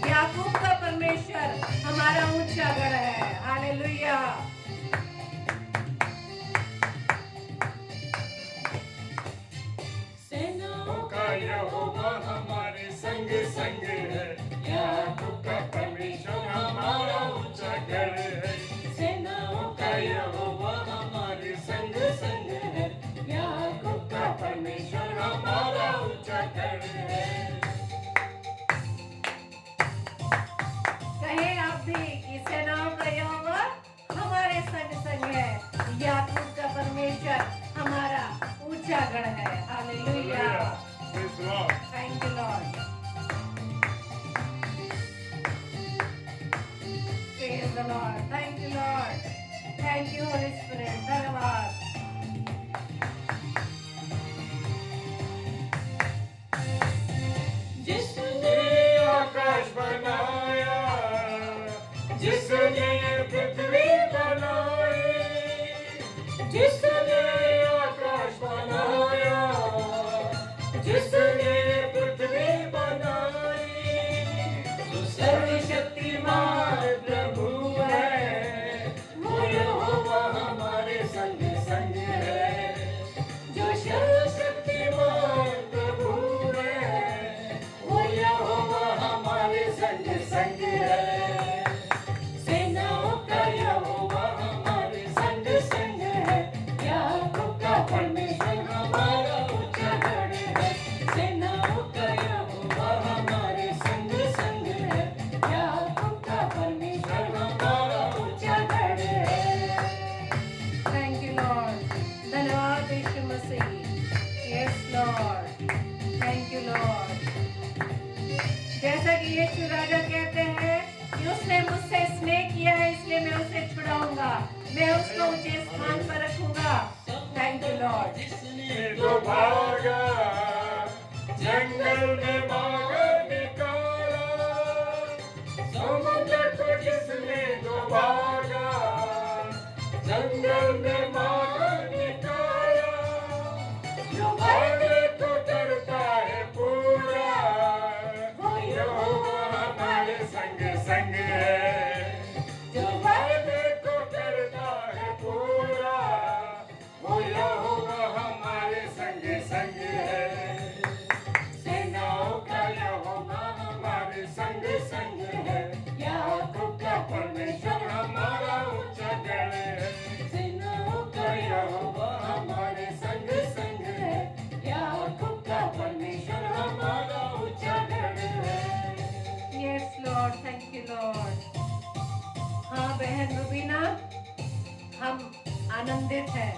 याकूब का परमेश्वर हमारा ऊंचा गढ़ है। हालेलुया। सेनाओं का यहोवा हमारे संग संग है, याकूब का परमेश्वर हमारा ऊंचा गढ़ है। सेनाओं का यहोवा हमारे संग संग है, याकूब का परमेश्वर हमारा ऊंचा गढ़ है। कहे आप भी कि सेनाओं का यहोवा हमारे संग संग है, याकूब का परमेश्वर हमारा ऊंचा गढ़ है। Hallelujah. Praise the Lord. Thank you Lord. Praise the Lord. Thank you Lord. Thank you Holi spirit. धन्यवाद। जिसने आकाश बनाया, जिसने पृथ्वी बनाई, जिसने आकाश बनाया, जिसने पृथ्वी बनाई, जो सर्वशक्तिमान प्रभु है, वो यहोवा हमारे संग संग है। जो सर्वशक्तिमान प्रभु है, वो यहोवा हमारे संग संग है। सेनाओं का यहोवा हमारे संग संग है, याकूब का परमेश्वर हमारा ऊंचा गढ़ है। सेनाओं का यहोवा हमारे संग संग है, याकूब का परमेश्वर हमारा ऊंचा गढ़ है। Thank you Lord. धन्यवाद Yeshu Masih. Yes Lord. Thank you Lord. जैसा कि यीशु राजा कहते हैं कि उसने मुझसे स्नेह किया है इसलिए मैं उसे छुड़ाऊंगा, मैं उसको ऊंचे स्थान पर रखूंगा। Thank you Lord. जिसने तो भागा, जंगल में बाहर निकाला, समुद्र को जिसने तो भागा, जंगल में बाहर निकाला, जो भागे तो डरता है पूरा, वो यहोवा हमारे संग संग है। जो भागे तो डरता है पूरा, वो यहोवा हमारे संग संग है। सेनाओं का यहोवा हमारे संग संग है, याकूब का परमेश्वर हमारा ऊंचा गढ़ है। सेनाओं का यहोवा हमारे संग संग है, याकूब का परमेश्वर हमारा ऊंचा गढ़ है। Yes Lord. Thank you Lord. हाँ बहन रुबीना, हम आनंदित हैं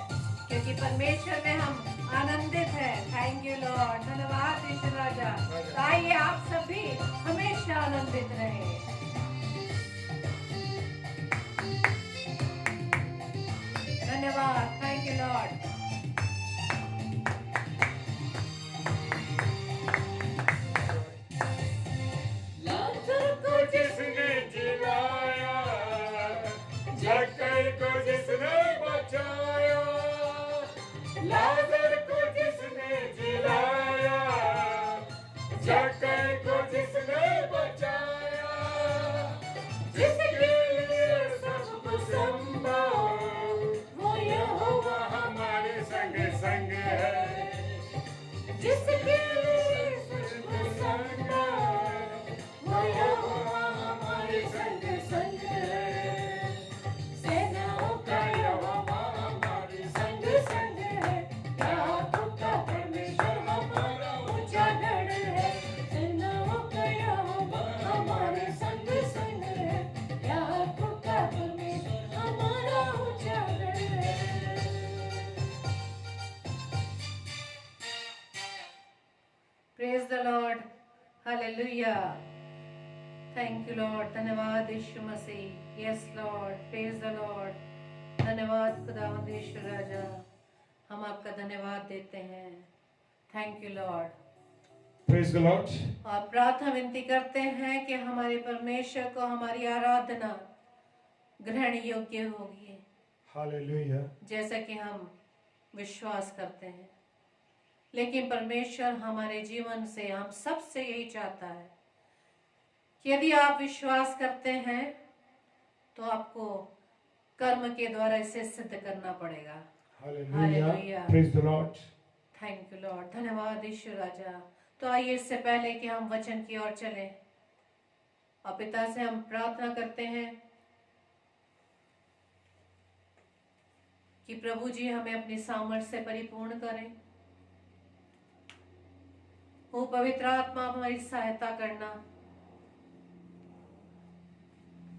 क्योंकि परमेश्वर में हम आनंदित हैं। Thank you Lord. धन्यवाद यीशु राजा। तो आइए आप सभी हमेशा आनंदित रहें। धन्यवाद। Thank you Lord. लाजर को जिसने जिलाया, जक्कई को जिसने बचाया, लाजर को जिसने जिलाया, जक्कई हालेलुया। Thank you Lord. धन्यवाद Yeshu Masih. Yes Lord, praise the Lord. धन्यवाद खुदावंद यीशु राजा, हम आपका धन्यवाद देते हैं। Thank you Lord. Praise the Lord. और प्रार्थना विनती करते हैं कि हमारे परमेश्वर को हमारी आराधना ग्रहण योग्य होगी, Hallelujah. जैसा कि हम विश्वास करते हैं। लेकिन परमेश्वर हमारे जीवन से, हम सबसे यही चाहता है कि यदि आप विश्वास करते हैं तो आपको कर्म के द्वारा इसे सिद्ध करना पड़ेगा। Hallelujah. Hallelujah. Praise the Lord. Thank you Lord. धन्यवाद ईश्वर राजा। तो आइए इससे पहले कि हम वचन की ओर चलें और पिता से हम प्रार्थना करते हैं कि प्रभु जी हमें अपनी सामर्थ्य से परिपूर्ण करें। वो पवित्र आत्मा हमारी सहायता करना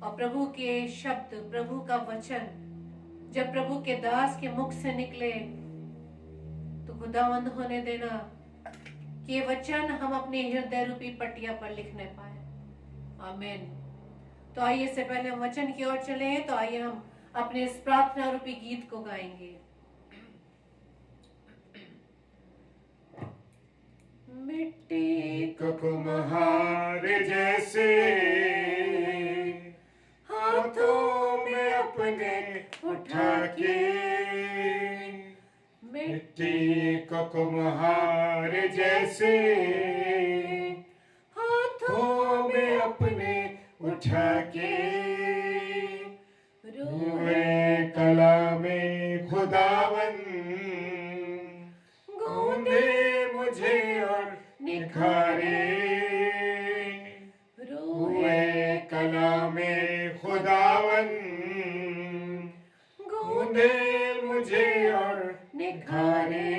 और प्रभु के शब्द, प्रभु का वचन जब प्रभु के दास के मुख से निकले तो खुदावंद होने देना कि ये वचन हम अपने हृदय रूपी पटिया पर लिखने पाए। आमीन। तो आइए इससे पहले हम वचन की ओर चले, तो आइए हम अपने इस प्रार्थना रूपी गीत को गाएंगे। मिट्टी को कुम्हार जैसे हाथों में अपने उठा के, मिट्टी को कुम्हार जैसे हाथों में अपने उठा के, रूहे कला में खुदावन गूंदे मुझे और निखारे, रूहे कला में खुदावन गूंदे मुझे और निखारे,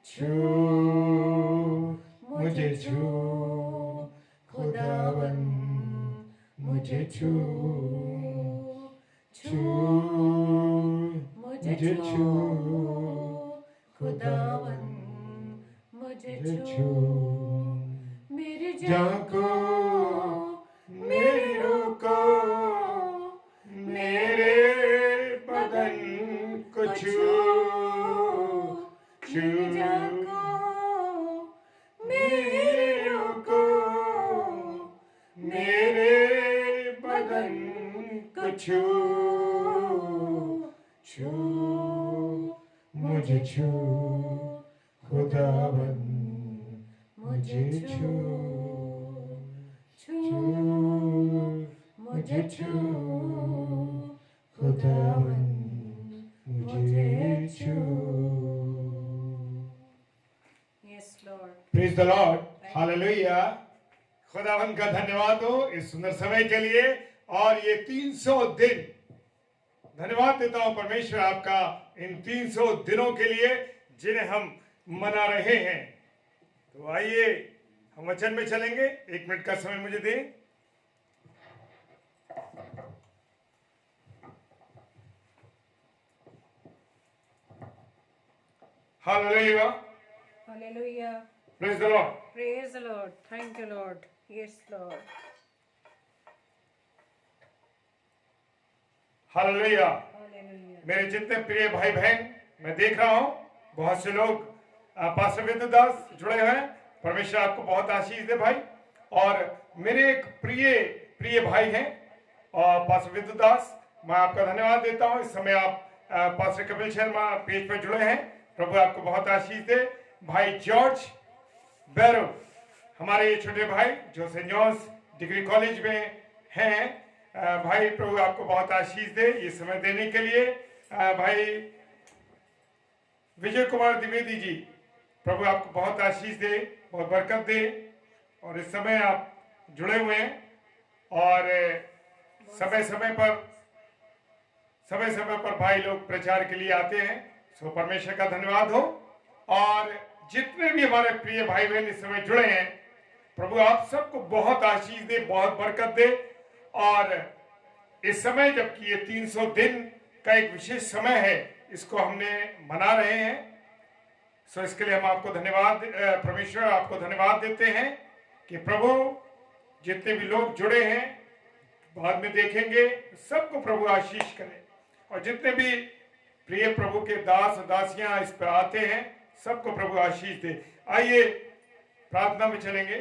छू मुझे छू खुदावन मुझे छू, छू मुझे छू खुदावन मुझे छू, मेरी जान को, मेरी रूह को, मेरे बदन को छू, छू मेरी रूह को, मेरे बदन को छू, छू मुझे छू खुदावन मुझे छू, छू मुझे छू खुदावन मुझे छू। Yes Lord. Praise the Lord. Hallelujah. खुदावन का धन्यवाद हो इस सुंदर समय के लिए और ये 300 दिन। धन्यवाद देता हूं परमेश्वर आपका इन 300 दिनों के लिए जिन्हें हम मना रहे हैं। तो आइए हम वचन में चलेंगे। 1 मिनट का समय मुझे दें। Hallelujah. Hallelujah. Praise the Lord. Praise the Lord. Thank you, Lord. Yes, Lord. Hallelujah. Hallelujah. मेरे जितने प्रिय भाई बहन मैं देख रहा हूं बहुत से लोग पास्टर विद्युदास जुड़े हुए हैं। परमेश्वर आपको बहुत आशीष दे भाई। और मेरे एक प्रिय भाई हैं और पास्टर विद्युदास, मैं आपका धन्यवाद देता हूं। इस समय आप पास्टर कपिल शर्मा पेज पर जुड़े हैं। प्रभु आपको बहुत आशीष दे। भाई जॉर्ज बैरो, हमारे छोटे भाई जो सेंट जॉन्स डिग्री कॉलेज में हैं, भाई प्रभु आपको बहुत आशीष दे ये समय देने के लिए। भाई विजय कुमार द्विवेदी जी, प्रभु आपको बहुत आशीष दे, बहुत बरकत दे। और इस समय आप जुड़े हुए हैं और समय समय पर भाई लोग प्रचार के लिए आते हैं। सो परमेश्वर का धन्यवाद हो। और जितने भी हमारे प्रिय भाई बहन इस समय जुड़े हैं, प्रभु आप सबको बहुत आशीष दे, बहुत बरकत दे। और इस समय जबकि ये 300 दिन का एक विशेष समय है, इसको हमने मना रहे हैं। सो इसके लिए हम आपको धन्यवाद, परमेश्वर आपको धन्यवाद देते हैं कि प्रभु जितने भी लोग जुड़े हैं, बाद में देखेंगे, सबको प्रभु आशीष करे। और जितने भी प्रिय प्रभु के दास दासियां इस पर आते हैं, सबको प्रभु आशीष दे। आइए प्रार्थना में चलेंगे।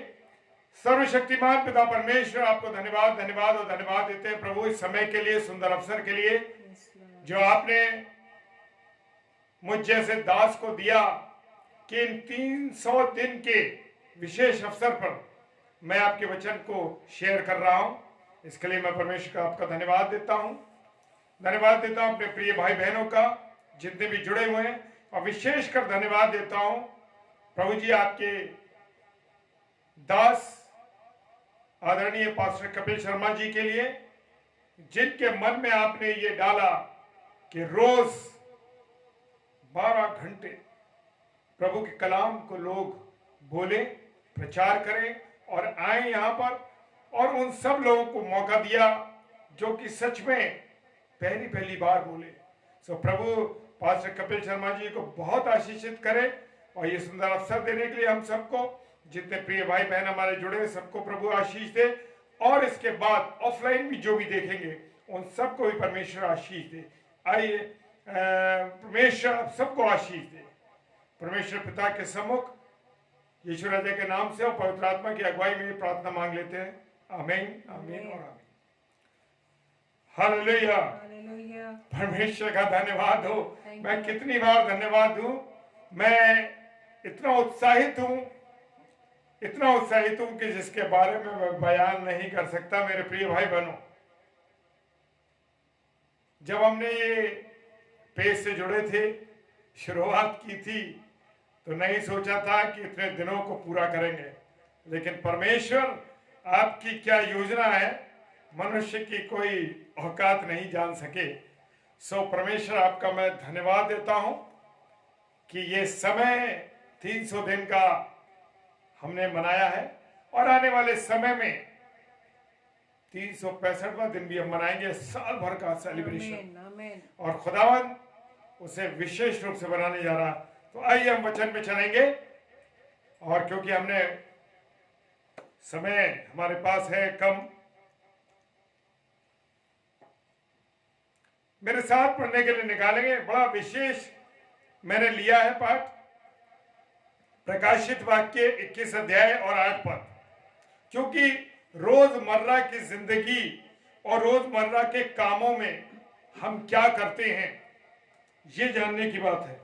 सर्वशक्तिमान पिता परमेश्वर, आपको धन्यवाद धन्यवाद और धन्यवाद देते हैं प्रभु, इस समय के लिए, सुंदर अवसर के लिए जो आपने मुझ जैसे दास को दिया कि इन 300 दिन के विशेष अवसर पर मैं आपके वचन को शेयर कर रहा हूं। इसके लिए मैं परमेश्वर का आपका धन्यवाद देता हूं। धन्यवाद देता हूं अपने प्रिय भाई बहनों का जितने भी जुड़े हुए हैं, और विशेषकर धन्यवाद देता हूं प्रभु जी आपके दास आदरणीय पास्टर कपिल शर्मा जी के लिए, जिनके मन में आपने ये डाला कि रोज 12 घंटे प्रभु के कलाम को लोग बोले, प्रचार करें और आए यहाँ पर, और उन सब लोगों को मौका दिया जो कि सच में पहली बार बोले। सो प्रभु पास्टर कपिल शर्मा जी को बहुत आशीषित करे, और ये सुंदर अवसर देने के लिए हम सबको, जितने प्रिय भाई बहन हमारे जुड़े, सबको प्रभु आशीष दे। और इसके बाद ऑफलाइन भी जो भी देखेंगे उन सबको भी परमेश्वर आशीष दे। आइए परमेश्वर आप सबको आशीष दे। परमेश्वर पिता के सम्मुख यीशु राजा के नाम से और पवित्र आत्मा की अगुवाई में प्रार्थना मांग लेते हैं। आमीन, आमीन और आमीन। हालेलुया। परमेश्वर का धन्यवाद हो। मैं कितनी बार धन्यवाद दूं। मैं इतना उत्साहित हूं कि जिसके बारे में मैं बयान नहीं कर सकता। मेरे प्रिय भाई बहनों, जब हमने ये पेज से जुड़े थे, शुरुआत की थी, तो नहीं सोचा था कि इतने दिनों को पूरा करेंगे, लेकिन परमेश्वर आपकी क्या योजना है, मनुष्य की कोई औकात नहीं जान सके। सो परमेश्वर आपका मैं धन्यवाद देता हूं कि ये समय 300 दिन का हमने मनाया है, और आने वाले समय में 365वां दिन भी हम मनाएंगे, साल भर का सेलिब्रेशन, और खुदावन उसे विशेष रूप से बनाने जा रहा। तो आइए हम वचन में चलेंगे, और क्योंकि हमने समय हमारे पास है कम, मेरे साथ पढ़ने के लिए निकालेंगे। बड़ा विशेष मैंने लिया है पाठ, प्रकाशित वाक्य 21 अध्याय और 8 पद, क्योंकि रोजमर्रा की जिंदगी और रोजमर्रा के कामों में हम क्या करते हैं ये जानने की बात है।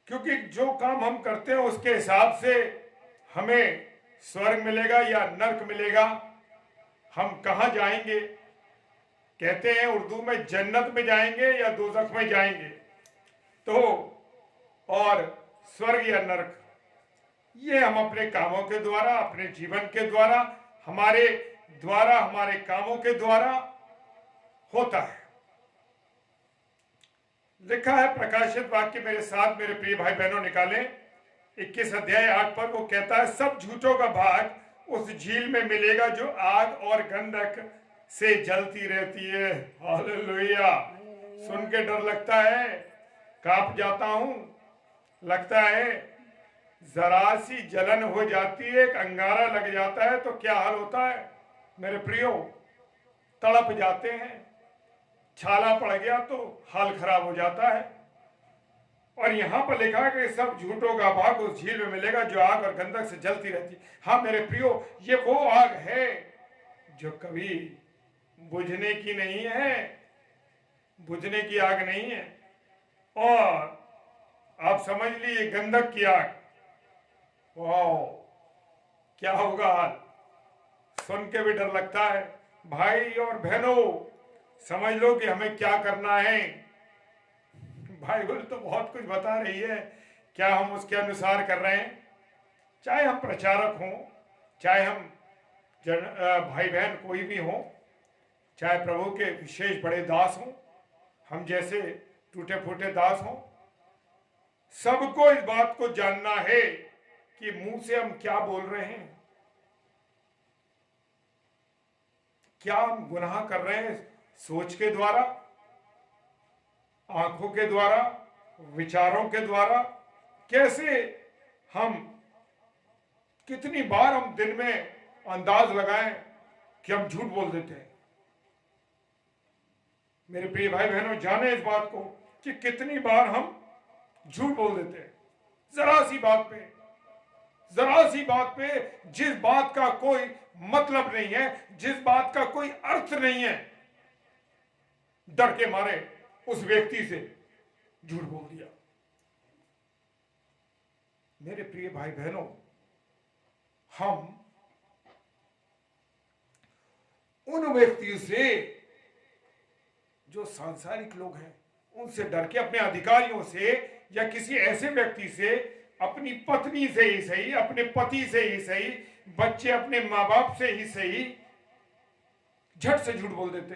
क्योंकि जो काम हम करते हैं उसके हिसाब से हमें स्वर्ग मिलेगा या नरक मिलेगा, हम कहां जाएंगे। कहते हैं उर्दू में जन्नत में जाएंगे या दोजख में जाएंगे। तो और स्वर्ग या नरक, ये हम अपने कामों के द्वारा, अपने जीवन के द्वारा, हमारे कामों के द्वारा होता है। लिखा है प्रकाशित वाक्य, मेरे साथ मेरे प्रिय भाई बहनों निकालें, 21 अध्याय 8 पर वो कहता है, सब झूठों का भाग उस झील में मिलेगा जो आग और गंधक से जलती रहती है। हालेलुया। सुन के डर लगता है, कांप जाता हूं, लगता है जरा सी जलन हो जाती है, एक अंगारा लग जाता है तो क्या हाल होता है मेरे प्रियो, तड़प जाते हैं। छाला पड़ गया तो हाल खराब हो जाता है। और यहां पर लिखा है कि सब झूठों का भाग उस झील में मिलेगा जो आग और गंधक से जलती रहती है। हाँ मेरे प्रियो, ये वो आग है जो कभी बुझने की नहीं है, बुझने की आग नहीं है। और आप समझ लीजिए गंधक की आग, वाह क्या होगा हाल, सुन के भी डर लगता है। भाई और बहनों, समझ लो कि हमें क्या करना है। बाइबल तो बहुत कुछ बता रही है, क्या हम उसके अनुसार कर रहे हैं। चाहे हम प्रचारक हों, चाहे हम भाई बहन कोई भी हों, चाहे प्रभु के विशेष बड़े दास हों, हम जैसे टूटे फूटे दास हों, सबको इस बात को जानना है कि मुंह से हम क्या बोल रहे हैं, क्या हम गुनाह कर रहे हैं सोच के द्वारा, आंखों के द्वारा, विचारों के द्वारा, कैसे हम कितनी बार हम दिन में अंदाज लगाएं कि हम झूठ बोल देते हैं। मेरे प्रिय भाई बहनों, जाने इस बात को कि कितनी बार हम झूठ बोल देते हैं जरा सी बात पे, जरा सी बात पे, जिस बात का कोई मतलब नहीं है, जिस बात का कोई अर्थ नहीं है, डर के मारे उस व्यक्ति से झूठ बोल दिया। मेरे प्रिय भाई बहनों, हम उन व्यक्तियों से जो सांसारिक लोग हैं उनसे डर के, अपने अधिकारियों से या किसी ऐसे व्यक्ति से, अपनी पत्नी से ही सही, अपने पति से ही सही, बच्चे अपने मां बाप से ही सही, झट से झूठ बोल देते।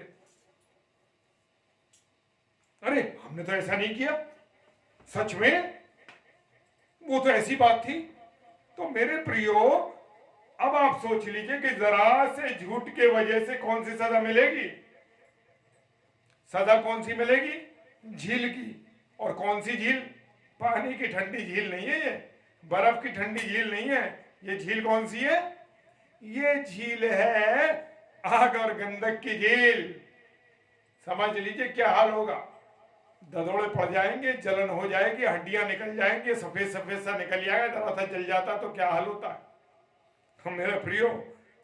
अरे हमने तो ऐसा नहीं किया, सच में वो तो ऐसी बात थी। तो मेरे प्रियो, अब आप सोच लीजिए कि जरा से झूठ के वजह से कौन सी सजा मिलेगी। सजा कौन सी मिलेगी? झील की। और कौन सी झील? पानी की ठंडी झील नहीं है ये, बर्फ की ठंडी झील नहीं है ये। झील कौन सी है? ये झील है आग और गंधक की झील। समझ लीजिए क्या हाल होगा। ददोड़े पड़ जाएंगे, जलन हो जाएगी, हड्डियां निकल जाएंगे, सफेद सफेद सा निकल जाएगा। जरा सा जल जाता तो क्या हाल होता है। तो मेरे प्रियो,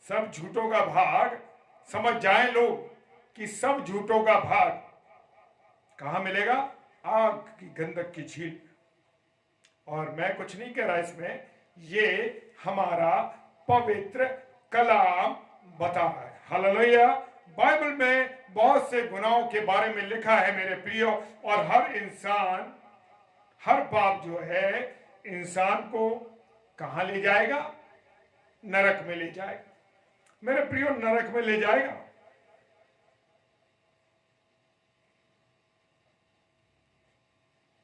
सब झूठों का भाग समझ जाएं लोग कि सब झूठों का भाग कहां मिलेगा? आग की गंधक की झील। और मैं कुछ नहीं कह रहा इसमें, ये हमारा पवित्र कलाम बता रहा है। हालेलुया। बाइबल में बहुत से गुनाहों के बारे में लिखा है मेरे प्रियो, और हर इंसान, हर पाप जो है इंसान को कहां ले जाएगा? नरक में ले जाएगा। मेरे प्रियो, नरक में ले जाएगा।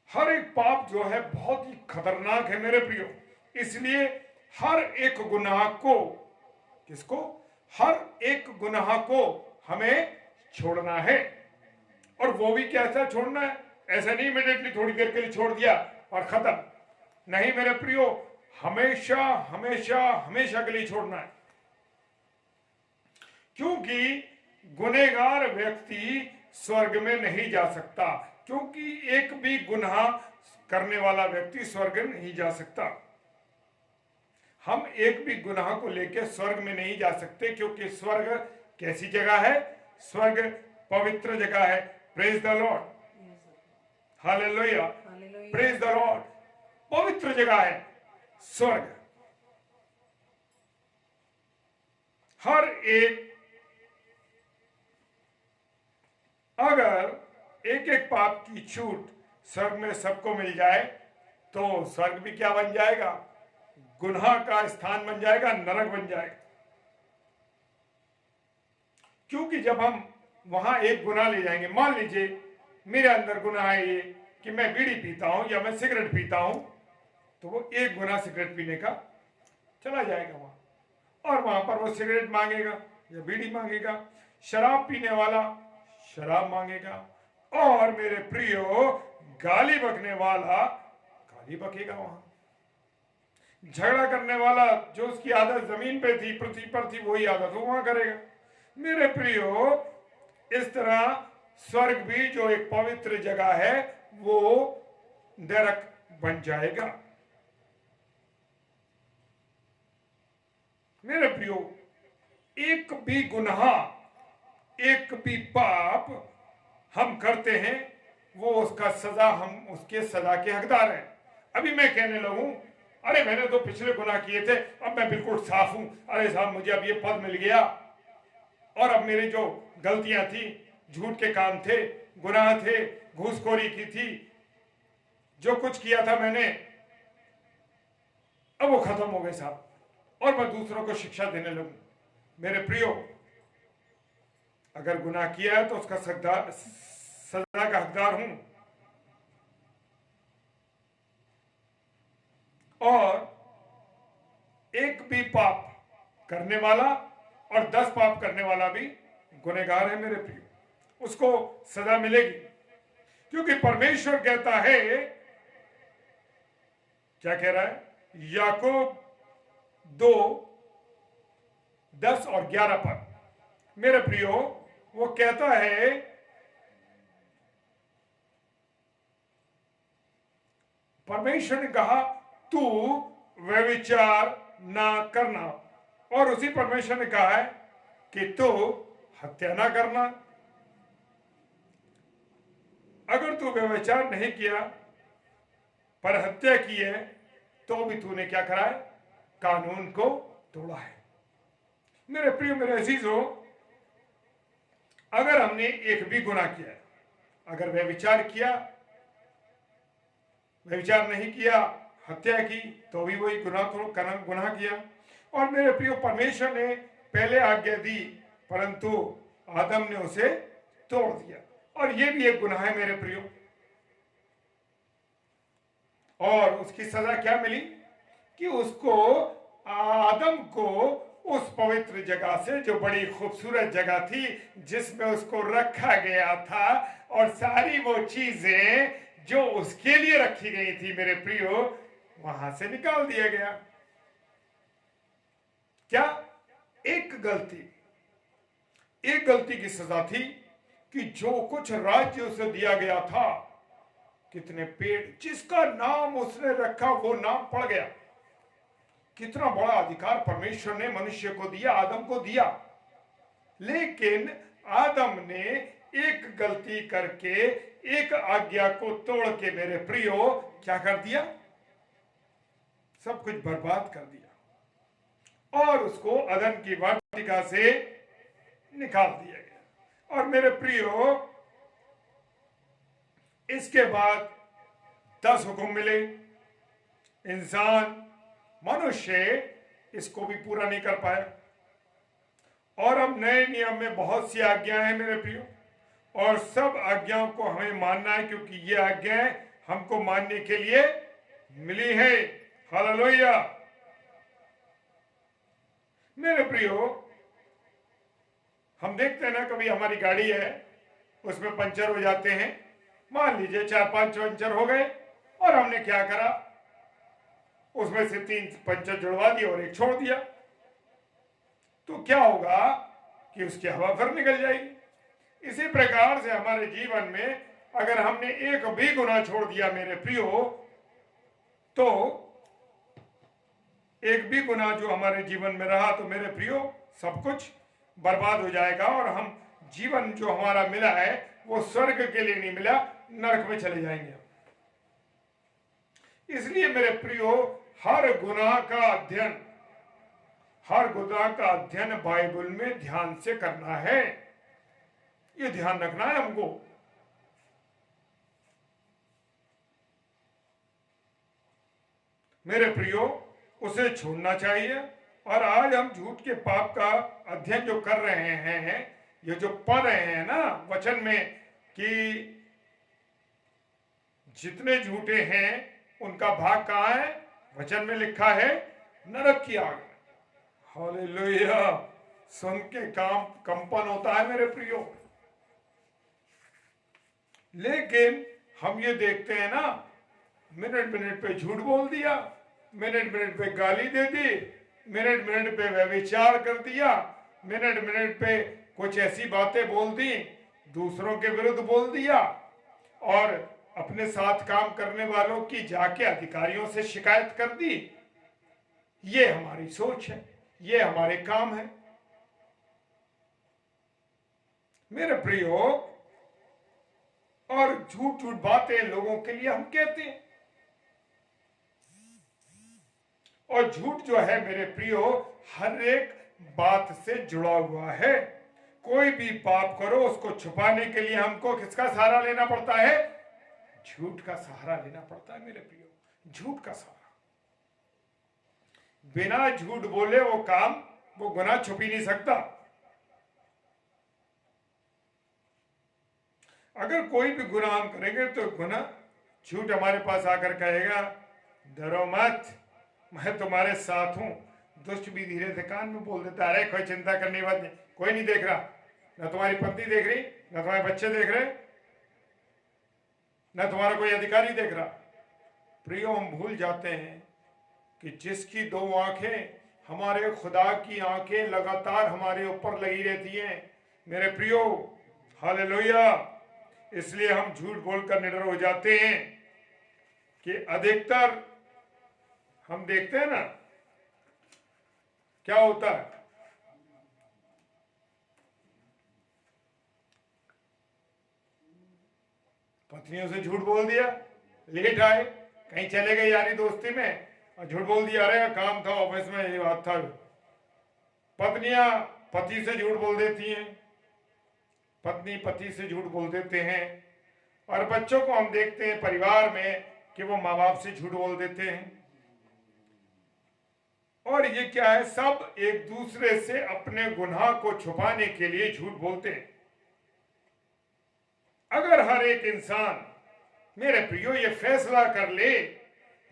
हर एक पाप जो है बहुत ही खतरनाक है मेरे प्रियो। इसलिए हर एक गुनाह को, किसको? हर एक गुनाह को हमें छोड़ना है। और वो भी कैसा छोड़ना है? ऐसा नहीं इमीडिएटली थोड़ी देर के लिए छोड़ दिया और खत्म। नहीं मेरे प्रियो, हमेशा हमेशा हमेशा के लिए छोड़ना है। क्योंकि गुनहगार व्यक्ति स्वर्ग में नहीं जा सकता। क्योंकि एक भी गुनाह करने वाला व्यक्ति स्वर्ग नहीं जा सकता। हम एक भी गुनाह को लेकर स्वर्ग में नहीं जा सकते, क्योंकि स्वर्ग कैसी जगह है? स्वर्ग पवित्र जगह है। Praise the Lord, hallelujah, praise the Lord. पवित्र जगह है स्वर्ग। हर एक, अगर एक एक पाप की छूट स्वर्ग में सबको मिल जाए तो स्वर्ग भी क्या बन जाएगा? गुनाह का स्थान बन जाएगा, नरक बन जाएगा। क्योंकि जब हम वहां एक गुनाह ले जाएंगे, मान लीजिए मेरे अंदर गुनाह है ये कि मैं बीड़ी पीता हूं या मैं सिगरेट पीता हूं, तो वो एक गुनाह सिगरेट पीने का चला जाएगा वहां, और वहां पर वो सिगरेट मांगेगा या बीड़ी मांगेगा। शराब पीने वाला शराब मांगेगा, और मेरे प्रियो गाली बकने वाला गाली बकेगा वहां। झगड़ा करने वाला, जो उसकी आदत जमीन पे थी, पृथ्वी पर थी, वही आदत वो वहां करेगा। मेरे प्रियो, इस तरह स्वर्ग भी जो एक पवित्र जगह है वो नरक बन जाएगा। मेरे प्रियो, एक भी गुनाह, एक भी पाप हम करते हैं, वो उसका सजा, हम उसके सजा के हकदार हैं। अभी मैं कहने लगूं, अरे मैंने तो पिछले गुनाह किए थे, अब मैं बिल्कुल साफ हूं, अरे साहब मुझे अब ये पद मिल गया, और अब मेरी जो गलतियां थी, झूठ के काम थे, गुनाह थे, घूसखोरी की थी, जो कुछ किया था मैंने, अब वो खत्म हो गए साहब, और मैं दूसरों को शिक्षा देने लगूं। मेरे प्रियो, अगर गुनाह किया है तो उसका सजा का हकदार हूं। और एक भी पाप करने वाला और 10 पाप करने वाला भी गुनहगार है मेरे प्रियो, उसको सजा मिलेगी। क्योंकि परमेश्वर कहता है, क्या कह रहा है, याकूब 2:10 और 11 पर, मेरे प्रियो, वो कहता है, परमेश्वर ने कहा तू व्यभिचार ना करना, और उसी परमेश्वर ने कहा है कि तू हत्या ना करना। अगर तू व्यभिचार नहीं किया पर हत्या की है तो भी तूने क्या करा है, कानून को तोड़ा है। मेरे प्रिय, मेरे अजीजों, अगर हमने एक भी गुनाह किया, अगर व्यभिचार किया, व्यभिचार नहीं किया, हत्या की, तो भी वही गुनाह किया। और मेरे प्रियो, परमेश्वर ने पहले आज्ञा दी परंतु आदम ने उसे तोड़ दिया, और यह भी एक गुनाह है मेरे प्रियो। और उसकी सजा क्या मिली कि उसको, आदम को, उस पवित्र जगह से, जो बड़ी खूबसूरत जगह थी जिसमें उसको रखा गया था, और सारी वो चीजें जो उसके लिए रखी गई थी मेरे प्रियो, वहां से निकाल दिया गया। क्या? एक गलती की सजा थी कि जो कुछ राज्य उसे दिया गया था, कितने पेड़, जिसका नाम उसने रखा वो नाम पड़ गया। कितना बड़ा अधिकार परमेश्वर ने मनुष्य को दिया, आदम को दिया। लेकिन आदम ने एक गलती करके, एक आज्ञा को तोड़ के मेरे प्रियो क्या कर दिया? सब कुछ बर्बाद कर दिया और उसको अदन की वाटिका से निकाल दिया गया। और मेरे प्रियो, इसके बाद 10 हुक्म मिले। इंसान, मनुष्य इसको भी पूरा नहीं कर पाया। और अब नए नियम में बहुत सी आज्ञाएं हैं मेरे प्रियो, और सब आज्ञाओं को हमें मानना है, क्योंकि ये आज्ञाएं हमको मानने के लिए मिली है। हालेलुया। मेरे प्रियो, हम देखते हैं ना, कभी हमारी गाड़ी है, उसमें पंचर हो जाते हैं। मान लीजिए 4-5 पंचर हो गए, और हमने क्या करा, उसमें से 3 पंचर जुड़वा दिए और एक छोड़ दिया, तो क्या होगा कि उसकी हवा फिर निकल जाएगी। इसी प्रकार से हमारे जीवन में अगर हमने एक भी गुनाह छोड़ दिया मेरे प्रियो, तो एक भी गुनाह जो हमारे जीवन में रहा, तो मेरे प्रियो सब कुछ बर्बाद हो जाएगा, और हम जीवन जो हमारा मिला है वो स्वर्ग के लिए नहीं मिला, नरक में चले जाएंगे। इसलिए मेरे प्रियो, हर गुनाह का अध्ययन बाइबल में ध्यान से करना है। ये ध्यान रखना है हमको। मेरे प्रियो, उसे छोड़ना चाहिए। और आज हम झूठ के पाप का अध्ययन जो कर रहे हैं, ये जो पढ़ रहे हैं ना वचन में, कि जितने झूठे हैं उनका भाग कहां है? वचन में लिखा है, नरक की आग। हालेलुया। सुन के कंपन होता है मेरे प्रियो। लेकिन हम ये देखते हैं ना, मिनट पे झूठ बोल दिया, मिनट पे गाली दे दी, मिनट पे व्यभिचार कर दिया, मिनट पे कुछ ऐसी बातें बोल दी, दूसरों के विरुद्ध बोल दिया, और अपने साथ काम करने वालों की जाके अधिकारियों से शिकायत कर दी। ये हमारी सोच है, ये हमारे काम है मेरे प्रियो। और झूठ बातें लोगों के लिए हम कहते हैं, और झूठ जो है मेरे प्रियो हर एक बात से जुड़ा हुआ है। कोई भी पाप करो, उसको छुपाने के लिए हमको किसका सहारा लेना पड़ता है? झूठ का सहारा लेना पड़ता है मेरे प्रियो, झूठ का सहारा। बिना झूठ बोले वो गुनाह छुप ही नहीं सकता। अगर कोई भी गुनाह हम करेंगे तो गुनाह, झूठ हमारे पास आकर कहेगा, डरो मत, मैं तुम्हारे साथ हूं। दुष्ट भी धीरे से कान में बोल देता है, अरे कोई चिंता करने की बात नहीं, कोई नहीं देख रहा, ना तुम्हारी पत्नी देख रही, ना तुम्हारे बच्चे देख रहे, न तुम्हारा कोई अधिकारी देख रहा। प्रियो, हम भूल जाते हैं कि जिसकी दो आंखें, हमारे खुदा की आंखें लगातार हमारे ऊपर लगी रहती हैं। मेरे प्रियो, हालेलुया। इसलिए हम झूठ बोलकर निडर हो जाते हैं कि अधिकतर हम देखते हैं ना क्या होता है। पत्नियों से झूठ बोल दिया, लेट आए, कहीं चले गए यारी दोस्ती में और झूठ बोल दिया, अरे काम था ऑफिस में, ये बात था। पत्नियां पति से झूठ बोल देती हैं, पत्नी पति से झूठ बोल देते हैं, और बच्चों को हम देखते हैं परिवार में कि वो माँ बाप से झूठ बोल देते हैं। और ये क्या है, सब एक दूसरे से अपने गुनाह को छुपाने के लिए झूठ बोलते हैं। अगर हर एक इंसान, मेरे प्रियो, ये फैसला कर ले,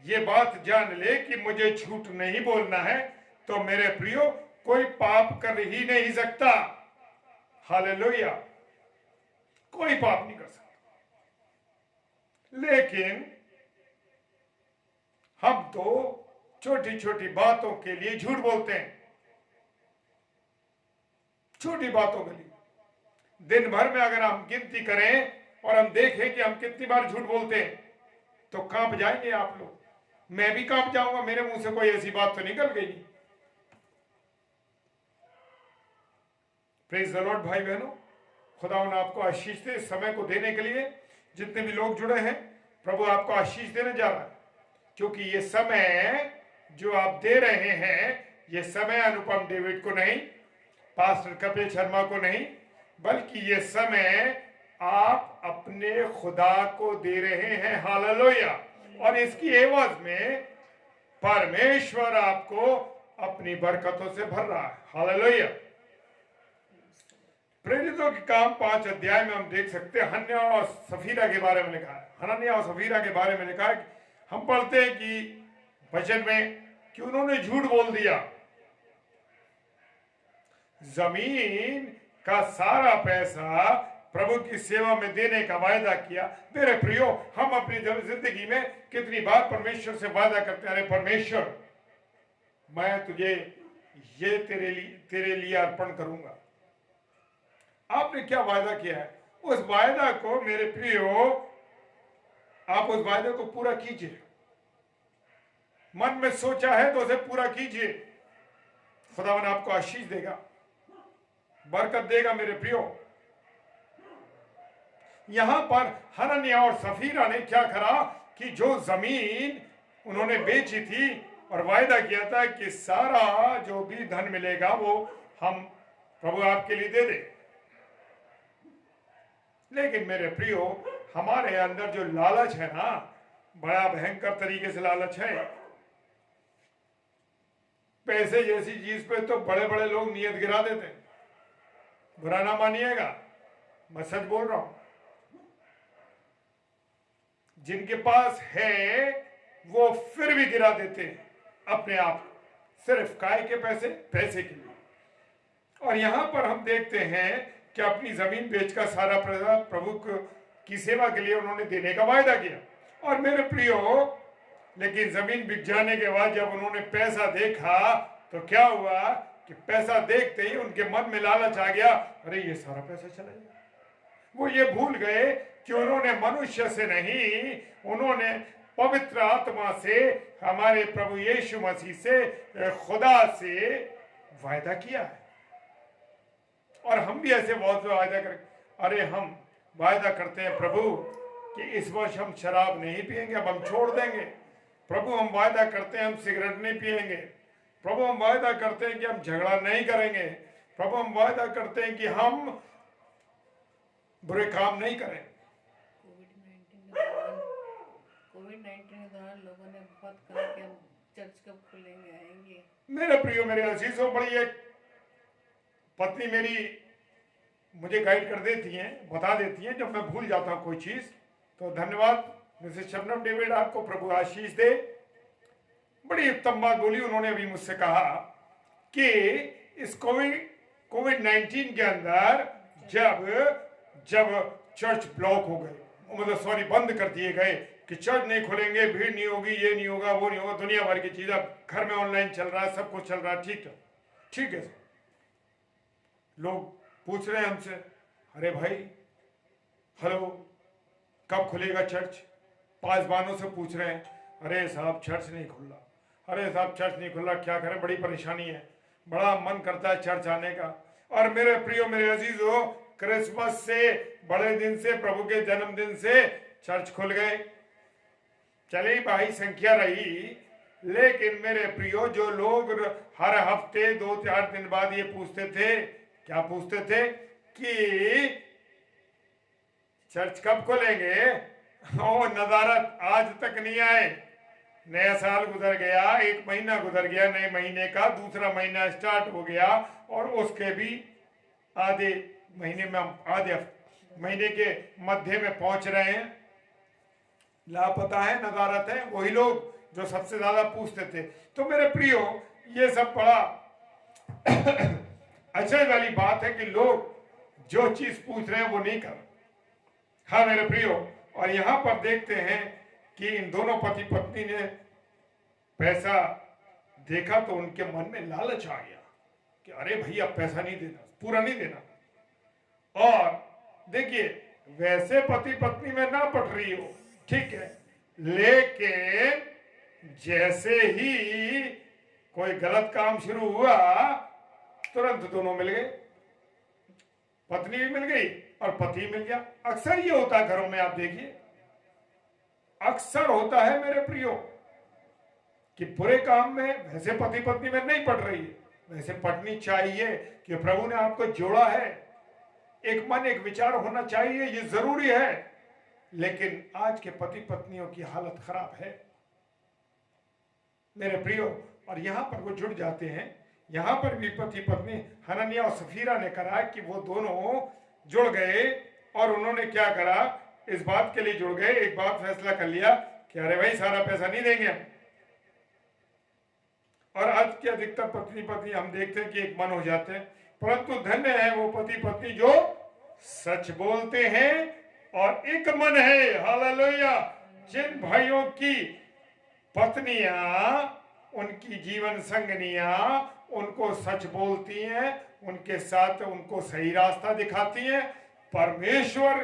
ये बात जान ले कि मुझे झूठ नहीं बोलना है, तो मेरे प्रियो कोई पाप कर ही नहीं सकता। हालेलुया, कोई पाप नहीं कर सकता। लेकिन हम तो छोटी छोटी बातों के लिए झूठ बोलते हैं, छोटी बातों के लिए। दिन भर में अगर हम गिनती करें और हम देखें कि हम कितनी बार झूठ बोलते हैं, तो कांप जाएंगे आप लोग, मैं भी कांप जाऊंगा, मेरे मुंह से कोई ऐसी बात तो निकल गई नहीं। प्रेज द लॉर्ड भाई बहनों, खुदा ने आपको आशीष दे इस समय को देने के लिए। जितने भी लोग जुड़े हैं, प्रभु आपको आशीष देने जा रहा है, क्योंकि ये समय जो आप दे रहे हैं, ये समय अनुपम डेविड को नहीं, पास्टर कपिल शर्मा को नहीं, बल्कि ये समय आप अपने खुदा को दे रहे हैं। हालेलुया। और इसकी एवज में परमेश्वर आपको अपनी बरकतों से भर रहा है। हालेलुया। प्रेरितों के काम 5 अध्याय में हम देख सकते हैं, हन्ना और सफीरा के बारे में लिखा है। हनन्याह और सफीरा के बारे में लिखा है। हम पढ़ते हैं कि वचन में कि उन्होंने झूठ बोल दिया, जमीन का सारा पैसा प्रभु की सेवा में देने का वायदा किया। मेरे प्रियो, हम अपनी जिंदगी में कितनी बार परमेश्वर से वायदा करते हैं, अरे परमेश्वर, मैं तुझे ये तेरे लिए अर्पण करूंगा। आपने क्या वायदा किया है, उस वायदा को मेरे प्रियो, आप उस वायदे को पूरा कीजिए। मन में सोचा है तो उसे पूरा कीजिए। खुदावन आपको आशीष देगा, बरकत देगा। मेरे प्रियो, यहां पर हनन्याह और सफीरा ने क्या करा कि जो जमीन उन्होंने बेची थी और वायदा किया था कि सारा जो भी धन मिलेगा वो हम प्रभु आपके लिए दे दे। लेकिन मेरे प्रियो, हमारे अंदर जो लालच है ना, बड़ा भयंकर तरीके से लालच है। पैसे जैसी चीज पे तो बड़े बड़े लोग नियत गिरा देते हैं। बुरा ना मानिएगा, मैं सच बोल रहा हूं। जिनके पास है वो फिर भी गिरा देते हैं अपने आप, सिर्फ काय के पैसे के लिए। और यहां पर हम देखते हैं कि अपनी जमीन बेचकर सारा प्रभु की सेवा के लिए उन्होंने देने का वायदा किया। और मेरे प्रियो, लेकिन जमीन बिक जाने के बाद जब उन्होंने पैसा देखा तो क्या हुआ कि पैसा देखते ही उनके मन में लालच आ गया, अरे ये सारा पैसा चला गया। वो ये भूल गए कि उन्होंने मनुष्य से नहीं, उन्होंने पवित्र आत्मा से, हमारे प्रभु यीशु मसीह से, खुदा से वायदा किया है। और हम भी ऐसे बहुत वायदा कर, अरे हम वायदा करते हैं प्रभु कि इस वर्ष हम शराब नहीं पिएंगे, अब हम छोड़ देंगे। प्रभु हम वायदा करते हैं हम सिगरेट नहीं पिएंगे। प्रभु हम वायदा करते हैं कि हम झगड़ा नहीं करेंगे। प्रभु हम वायदा करते हैं कि हम बुरे काम नहीं करें। कोविड-19 के दौरान लोगों ने बहुत कहा कि हम चर्च कब खुलेंगे, आएंगे। मेरे प्रियो, मेरे अजीजों, बड़ी एक पत्नी मेरी मुझे गाइड कर देती हैं, बता देती हैं जब मैं भूल जाता हूं कोई चीज। तो धन्यवाद मिसेस शबनम डेविड, आपको प्रभु आशीष दे। बड़ी उत्तम बात बोली उन्होंने अभी मुझसे कहा कि इस कोविड-19 के अंदर जब चर्च ब्लॉक हो गए, मतलब सॉरी बंद कर दिए गए कि चर्च नहीं खुलेंगे, भीड़ नहीं होगी, ये नहीं होगा, वो नहीं होगा, दुनिया भर की चीज़ अब घर में ऑनलाइन चल रहा है, सब कुछ चल रहा है, ठीक है, ठीक है। लोग पूछ रहे हैं हमसे, अरे भाई हेलो कब खुलेगा चर्च? पासबानों से पूछ रहे हैं, अरे साहब चर्च नहीं खुल रहा, अरे साहब चर्च नहीं खुल रहा, क्या करें, बड़ी परेशानी है, बड़ा मन करता है चर्च आने का। और मेरे प्रियो, मेरे अजीजों, क्रिसमस से, बड़े दिन से, प्रभु के जन्मदिन से चर्च खुल गए, चली भाई संख्या रही, लेकिन मेरे प्रियो जो लोग हर हफ्ते 2-4 दिन बाद ये पूछते थे, क्या पूछते थे कि चर्च कब खोलेंगे, ओ नजारत आज तक नहीं आए। नया साल गुजर गया, 1 महीना गुजर गया, नए महीने का दूसरा महीना स्टार्ट हो गया, और उसके भी आधे महीने में, आधे महीने के मध्य में पहुंच रहे हैं, लापता है, नजारत है। वही लोग जो सबसे ज्यादा पूछते थे। तो मेरे प्रियो, ये सब बड़ा अच्छे वाली बात है कि लोग जो चीज पूछ रहे हैं वो नहीं कर। हाँ मेरे प्रियो, और यहां पर देखते हैं कि इन दोनों पति पत्नी ने पैसा देखा तो उनके मन में लालच आ गया कि अरे भैया पैसा नहीं देना, पूरा नहीं देना। और देखिए, वैसे पति पत्नी में ना पट रही हो, ठीक है, लेकिन जैसे ही कोई गलत काम शुरू हुआ तुरंत दोनों मिल गए, पत्नी भी मिल गई और पति मिल गया। अक्सर ये होता है घरों में, आप देखिए अक्सर होता है मेरे प्रियो कि बुरे काम में वैसे पति पत्नी में नहीं पड़ रही है, वैसे पटनी चाहिए कि प्रभु ने आपको जोड़ा है, एक मन एक विचार होना चाहिए, ये जरूरी है। लेकिन आज के पति पत्नियों की हालत खराब है मेरे प्रियो, और यहां पर वो जुड़ जाते हैं। यहां पर भी पति पत्नी हनन्याह और सफीरा ने करा कि वो दोनों जुड़ गए, और उन्होंने क्या करा, इस बात के लिए जुड़ गए, एक बात फैसला कर लिया कि अरे भाई सारा पैसा नहीं देंगे हम। और आज के अधिकतर पत्नी पत्नी हम देखते हैं कि एक मन हो जाते हैं, परंतु धन्य है वो पति पत्नी जो सच बोलते हैं और एक मन है। हालेलुया। जिन भाइयों की पत्नियां, उनकी जीवन संगनियां उनको सच बोलती हैं, उनके साथ उनको सही रास्ता दिखाती हैं, परमेश्वर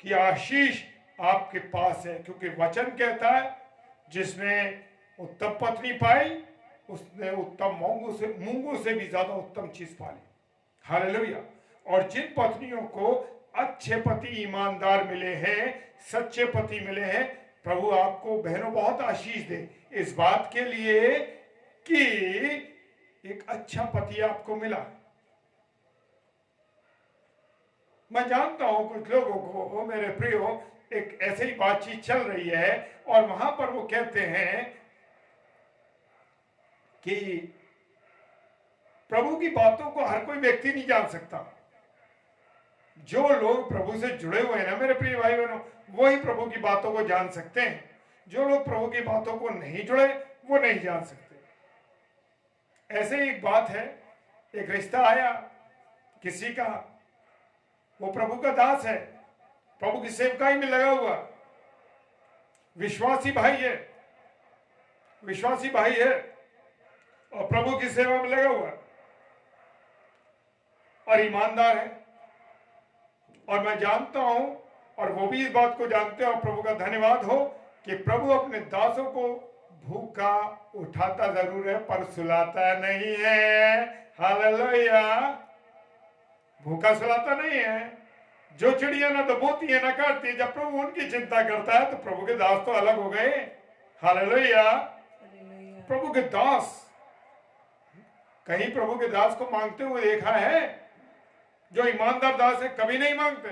की आशीष आपके पास है। क्योंकि वचन कहता है जिसने उत्तम पत्नी पाई उसने उत्तम मूंगों से भी ज्यादा उत्तम चीज पा ली। हालेलुया। और जिन पत्नियों को अच्छे पति ईमानदार मिले हैं, सच्चे पति मिले हैं, प्रभु आपको बहनों बहुत आशीष दे इस बात के लिए कि एक अच्छा पति आपको मिला। मैं जानता हूं कुछ लोगों को मेरे प्रियो एक ऐसे ही बातचीत चल रही है, और वहां पर वो कहते हैं कि प्रभु की बातों को हर कोई व्यक्ति नहीं जान सकता। जो लोग प्रभु से जुड़े हुए हैं ना मेरे प्रिय भाई बहनों, वही प्रभु की बातों को जान सकते हैं। जो लोग प्रभु की बातों को नहीं जुड़े वो नहीं जान सकते। ऐसे ही एक बात है, एक रिश्ता आया किसी का, वो प्रभु का दास है, प्रभु की सेवकाई में लगा हुआ, विश्वासी भाई है, विश्वासी भाई है और प्रभु की सेवा में लगा हुआ और ईमानदार है। और मैं जानता हूं और वो भी इस बात को जानते हैं, और प्रभु का धन्यवाद हो कि प्रभु अपने दासों को भूखा उठाता जरूर है पर सुलाता नहीं है। हालेलुया। भूखा सुलाता नहीं है। जो चिड़िया ना दबोती है ना काटती है, जब प्रभु उनकी चिंता करता है तो प्रभु के दास तो अलग हो गए। हालेलुया। प्रभु के दास, कहीं प्रभु के दास को मांगते हुए देखा है? जो ईमानदार दास है कभी नहीं मांगते।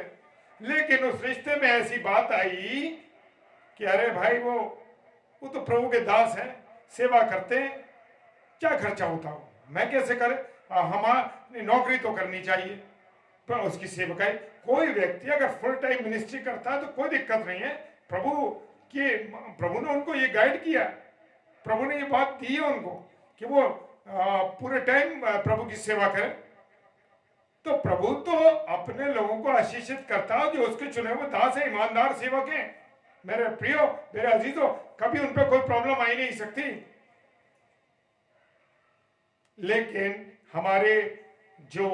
लेकिन उस रिश्ते में ऐसी बात आई कि अरे भाई वो तो प्रभु के दास हैं, सेवा करते हैं, क्या खर्चा होता हो, मैं कैसे करे, हमारी नौकरी तो करनी चाहिए पर उसकी सेवकाई। कोई व्यक्ति अगर फुल टाइम मिनिस्ट्री करता है तो कोई दिक्कत नहीं है। प्रभु ने उनको ये गाइड किया, प्रभु ने ये बात दी है उनको कि वो पूरे टाइम प्रभु की सेवा करें। तो प्रभु तो अपने लोगों को आशीषित करता है जो उसके चुने हुए दास है, ईमानदार सेवक हैं। मेरे प्रियो, मेरे अजीजों, कभी उन पर कोई प्रॉब्लम आई नहीं सकती। लेकिन हमारे जो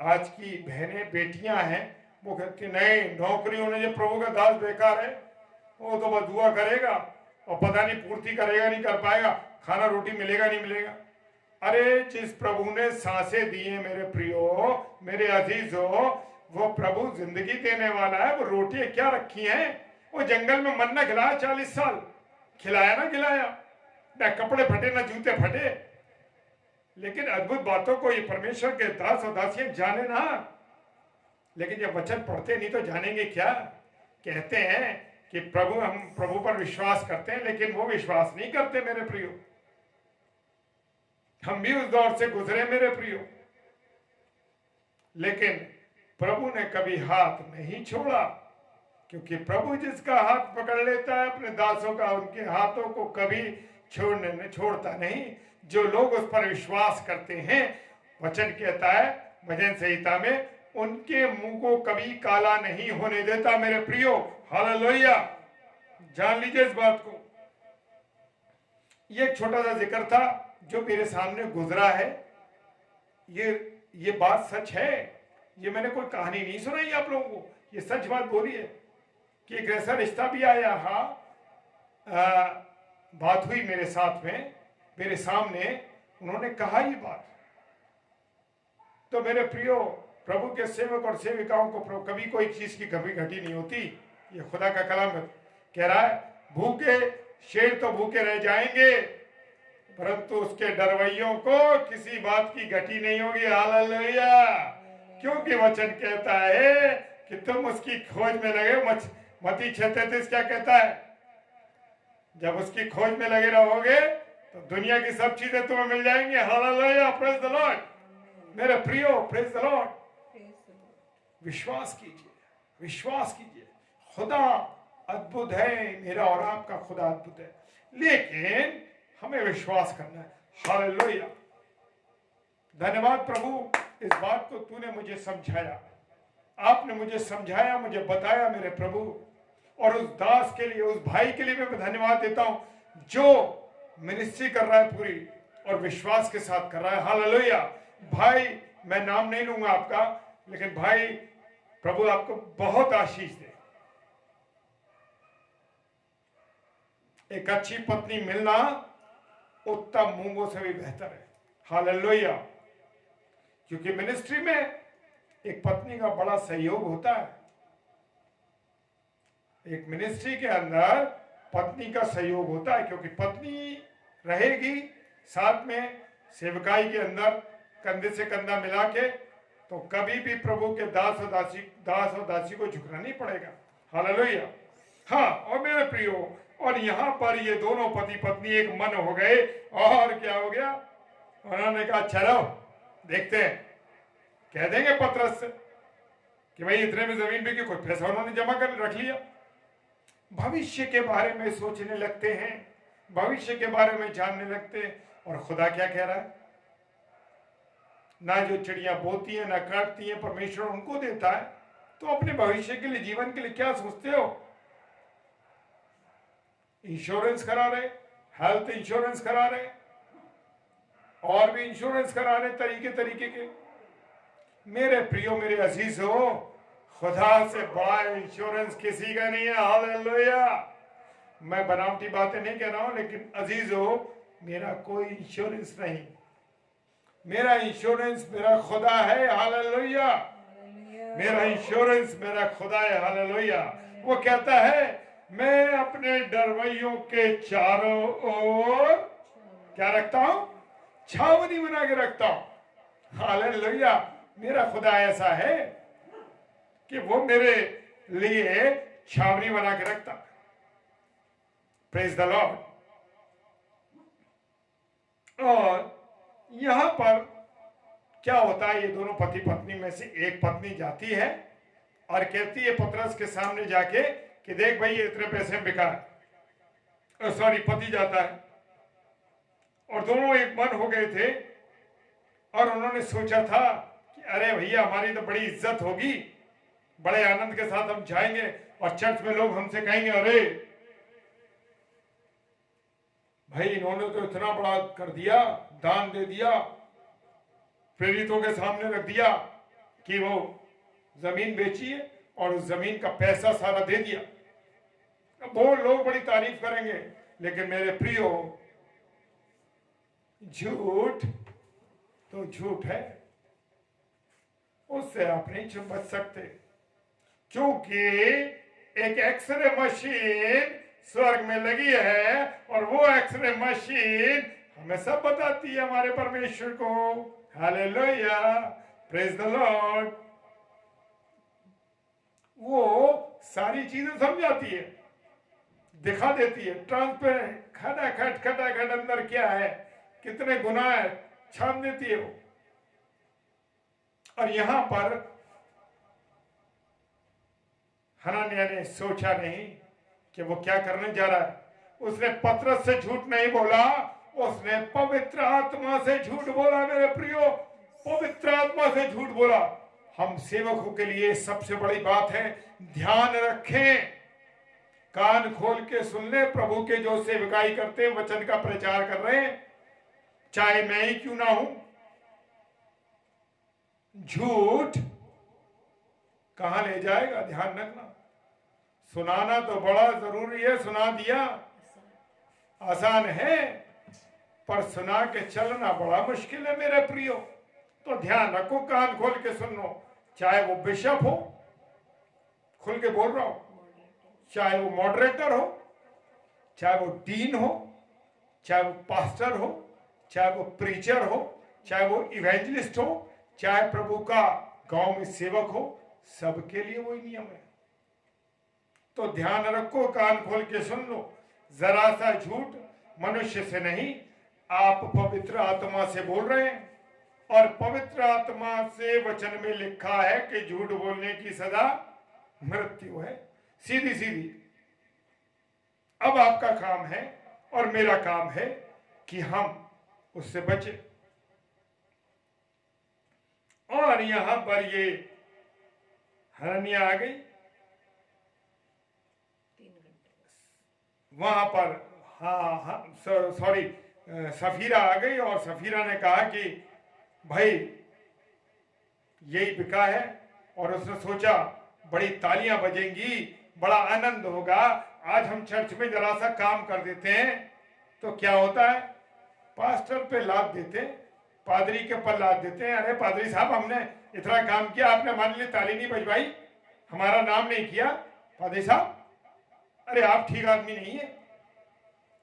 आज की बहनें बेटियां हैं वो कहती नहीं, नौकरी होने जो प्रभु का दास बेकार है, वो तो बस दुआ करेगा और पता नहीं पूर्ति करेगा नहीं कर पाएगा, खाना रोटी मिलेगा नहीं मिलेगा। अरे जिस प्रभु ने सांसें दी हैं मेरे प्रियो, मेरे अजीजों, वो प्रभु जिंदगी देने वाला है। वो रोटी क्या रखी हैं, वो जंगल में मन्ना खिलाया 40 साल, खिलाया ना खिलाया, ना कपड़े फटे ना जूते फटे। लेकिन अद्भुत बातों को ये परमेश्वर के दास और दासियां जाने ना। लेकिन जब वचन पढ़ते नहीं तो जानेंगे क्या। कहते हैं कि प्रभु, हम प्रभु पर विश्वास करते हैं, लेकिन वो विश्वास नहीं करते मेरे प्रियो। हम भी उस दौर से गुजरे मेरे प्रियो, लेकिन प्रभु ने कभी हाथ नहीं छोड़ा, क्योंकि प्रभु जिसका हाथ पकड़ लेता है अपने दासों का, उनके हाथों को कभी छोड़ता नहीं। जो लोग उस पर विश्वास करते हैं, वचन कहता है भजन संहिता में, उनके मुंह को कभी काला नहीं होने देता मेरे प्रियो। हालेलुया, जान लीजिए इस बात को। ये एक छोटा सा जिक्र था जो मेरे सामने गुजरा है। ये बात सच है, ये मैंने कोई कहानी नहीं सुनाई आप लोगों को, ये सच बात बोली है कि एक ऐसा रिश्ता भी आया। हाँ, बात हुई मेरे साथ में, मेरे सामने उन्होंने कहा ये बात। तो मेरे प्रियो, प्रभु के सेवक और सेविकाओं को कभी कोई चीज की कमी घटी नहीं होती। ये खुदा का कलाम कह रहा है, भूखे शेर तो भूखे रह जाएंगे, परंतु उसके डरवैयों को किसी बात की घटी नहीं होगी। हालेलुया, क्योंकि वचन कहता है कि तुम उसकी खोज में लगे। मत्ती 6:33 क्या कहता है, जब उसकी खोज में लगे रहोगे तो दुनिया की सब चीजें तुम्हें मिल जाएंगी। Hallelujah, praise the Lord. मेरे प्रियो, प्रेज द लॉर्ड। विश्वास कीजिए, विश्वास कीजिए, खुदा अद्भुत है, मेरा और आपका खुदा अद्भुत है, लेकिन हमें विश्वास करना है। हालेलुया, धन्यवाद प्रभु, इस बात को तूने मुझे समझाया, आपने मुझे समझाया, मुझे बताया मेरे प्रभु। और उस दास के लिए, उस भाई के लिए मैं धन्यवाद देता हूं जो मिनिस्ट्री कर रहा है पूरी और विश्वास के साथ कर रहा है। हालेलुया। भाई, मैं नाम नहीं लूंगा आपका, लेकिन भाई प्रभु आपको बहुत आशीष दे। एक अच्छी पत्नी मिलना उत्तम मूंगों से भी बेहतर है। हालेलुया, क्योंकि मिनिस्ट्री में एक पत्नी का बड़ा सहयोग होता है। एक मिनिस्ट्री के अंदर पत्नी का सहयोग होता है, क्योंकि पत्नी रहेगी साथ में सेवकाई के अंदर कंधे से कंधा मिला के, तो कभी भी प्रभु के दास और दासी को झुकना नहीं पड़ेगा। हालेलुया। हाँ, और मेरे प्रियो, और यहाँ पर ये दोनों पति पत्नी एक मन हो गए, और क्या हो गया, उन्होंने कहा चलो देखते हैं, कह देंगे पतरस से कि भाई इतने में जमीन बिकी, कोई पैसा उन्होंने जमा कर रख लिया। भविष्य के बारे में सोचने लगते हैं, भविष्य के बारे में जानने लगते हैं। और खुदा क्या कह रहा है, ना जो चिड़िया बोती है ना काटती है, परमेश्वर उनको देता है। तो अपने भविष्य के लिए, जीवन के लिए क्या सोचते हो? इंश्योरेंस करा रहे, हेल्थ इंश्योरेंस करा रहे, और भी इंश्योरेंस करा रहे तरीके तरीके के। मेरे प्रियो, मेरे अजीज हो, खुदा से बड़ा इंश्योरेंस किसी का नहीं है। हालेलुया। मैं बनावटी बातें नहीं कह रहा हूं, लेकिन अजीज हो, मेरा कोई इंश्योरेंस नहीं, मेरा इंश्योरेंस मेरा खुदा है। हालेलुया। मेरा इंश्योरेंस मेरा खुदा है। हालेलुया। वो कहता है, मैं अपने डरवैयों के चारों ओर क्या रखता हूं, छावनी बना के रखता हूं। हालेलुया। मेरा खुदा ऐसा है कि वो मेरे लिए छावनी बना के रखता। Praise the Lord. और यहां पर क्या होता है, ये दोनों पति पत्नी में से एक पत्नी जाती है और कहती है पतरस के सामने जाके कि देख भाई, ये इतने पैसे में बिका है। सॉरी, पति जाता है, और दोनों एक मन हो गए थे, और उन्होंने सोचा था कि अरे भैया हमारी तो बड़ी इज्जत होगी, बड़े आनंद के साथ हम जाएंगे और चर्च में लोग हमसे कहेंगे अरे भाई इन्होंने तो इतना बड़ा कर दिया, दान दे दिया, प्रेरितों के सामने रख दिया कि वो जमीन बेची है और उस जमीन का पैसा सारा दे दिया। वो लोग बड़ी तारीफ करेंगे। लेकिन मेरे प्रियो, झूठ तो झूठ है, उससे आप नहीं बच सकते, क्योंकि एक एक्सरे मशीन स्वर्ग में लगी है और वो एक्सरे मशीन हमें सब बताती है हमारे परमेश्वर को। Hallelujah, praise the Lord. वो सारी चीजें समझाती है, दिखा देती है, ट्रांसपेरेंट, खटाखट अंदर क्या है, कितने गुनाह है, छान देती है वो। और यहां पर हनन्याह ने सोचा नहीं कि वो क्या करने जा रहा है। उसने पतरस से झूठ नहीं बोला, उसने पवित्र आत्मा से झूठ बोला। मेरे प्रियो, पवित्र आत्मा से झूठ बोला। हम सेवकों के लिए सबसे बड़ी बात है, ध्यान रखें, कान खोल के सुन ले। प्रभु के जो सेवकाई करते हैं, वचन का प्रचार कर रहे हैं, चाहे मैं ही क्यों ना हूं, झूठ कहां ले जाएगा, ध्यान रखना। सुनाना तो बड़ा जरूरी है, सुना दिया आसान है, पर सुना के चलना बड़ा मुश्किल है मेरे प्रियो। तो ध्यान रखो, कान खोल के सुन लो, चाहे वो बिशप हो, खुल के बोल रहा हूं, चाहे वो मॉडरेटर हो, चाहे वो डीन हो, चाहे वो पास्टर हो, चाहे वो प्रीचर हो, चाहे वो इवेंजलिस्ट हो, चाहे प्रभु का गांव में सेवक हो, सबके लिए वही नियम है। तो ध्यान रखो, कान खोल के सुन लो। जरा सा झूठ मनुष्य से नहीं, आप पवित्र आत्मा से बोल रहे हैं, और पवित्र आत्मा से वचन में लिखा है कि झूठ बोलने की सजा मृत्यु है, सीधी सीधी। अब आपका काम है और मेरा काम है कि हम उससे बचे। और यहां पर ये हनन्याह आ गई, वहां पर सॉरी सफीरा आ गई, और सफीरा ने कहा कि भाई यही बिका है। और उसने सोचा बड़ी तालियां बजेंगी, बड़ा आनंद होगा, आज हम चर्च में जरा सा काम कर देते हैं। तो क्या होता है, पास्टर पे लाद देते, पादरी के पर लाद देते हैं, अरे पादरी साहब हमने इतना काम किया, आपने हमारे लिए ताली नहीं बजवाई, हमारा नाम नहीं किया, पादरी साहब अरे आप ठीक आदमी नहीं है।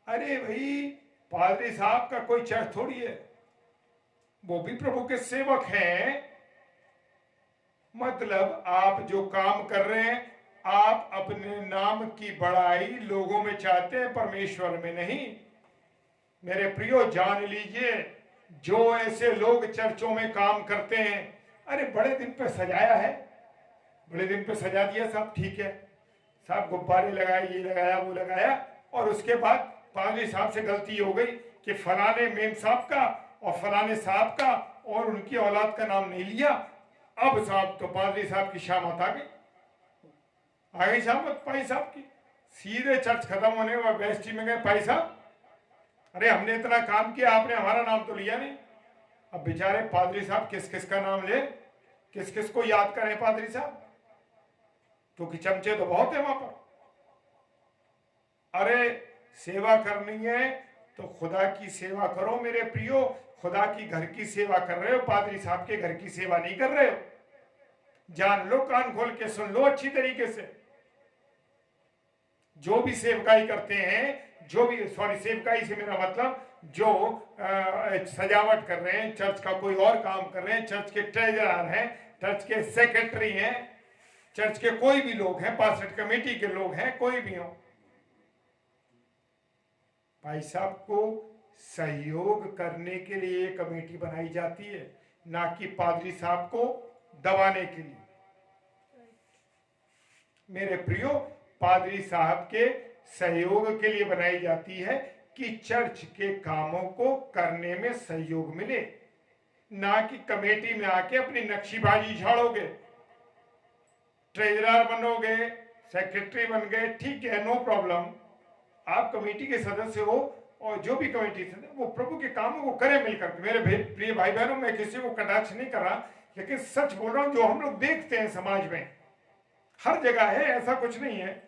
अरे भाई, पादरी साहब का कोई चर्च थोड़ी है, वो भी प्रभु के सेवक हैं। मतलब आप जो काम कर रहे हैं, आप अपने नाम की बड़ाई लोगों में चाहते हैं, परमेश्वर में नहीं। मेरे प्रियो, जान लीजिए, जो ऐसे लोग चर्चों में काम करते हैं, अरे बड़े दिन पे सजाया है, बड़े दिन पे सजा दिया साहब, ठीक है साहब, गुब्बारे लगाए, ये लगाया, वो लगाया, और उसके बाद पादरी साहब से गलती हो गई कि फलाने मेम साहब का और फलाने साहब का और उनकी औलाद का नाम नहीं लिया। अब साहब तो पादरी साहब की शामत आ गई शामत पाई साहब की, सीधे चर्च खत्म होने में वेस्टी में गए, पाई साहब अरे हमने इतना काम किया, आपने हमारा नाम तो लिया नहीं। अब बेचारे पादरी साहब किस किस का नाम ले, किस किस को याद करें पादरी साहब, क्योंकि चमचे तो बहुत है वहां पर। अरे सेवा करनी है तो खुदा की सेवा करो मेरे प्रियो, खुदा की घर की सेवा कर रहे हो, पादरी साहब के घर की सेवा नहीं कर रहे हो। जान लो, कान खोल के सुन लो अच्छी तरीके से। जो भी सेवकाई करते हैं, जो भी सेवकाई से मेरा मतलब जो सजावट कर रहे हैं, चर्च का कोई और काम कर रहे हैं, चर्च के ट्रेजरर हैं, चर्च के सेक्रेटरी हैं, चर्च के कोई भी लोग हैं, पास्टर कमेटी के लोग हैं, कोई भी हो, भाई साहब को सहयोग करने के लिए कमेटी बनाई जाती है, ना कि पादरी साहब को दबाने के लिए। मेरे प्रियो, पादरी साहब के सहयोग के लिए बनाई जाती है कि चर्च के कामों को करने में सहयोग मिले। ना कि कमेटी में आके अपनी नक्शीबाजी झाड़ोगे। ट्रेजरर बनोगे, सेक्रेटरी बन गए, ठीक है, नो प्रॉब्लम। आप कमेटी के सदस्य हो और जो भी कमेटी सदस्य वो प्रभु के कामों को करें मिलकर। मेरे प्रिय भाई बहनों, मैं किसी को कटाक्ष नहीं कर रहा, लेकिन सच बोल रहा हूं, जो हम लोग देखते हैं समाज में हर जगह है, ऐसा कुछ नहीं है।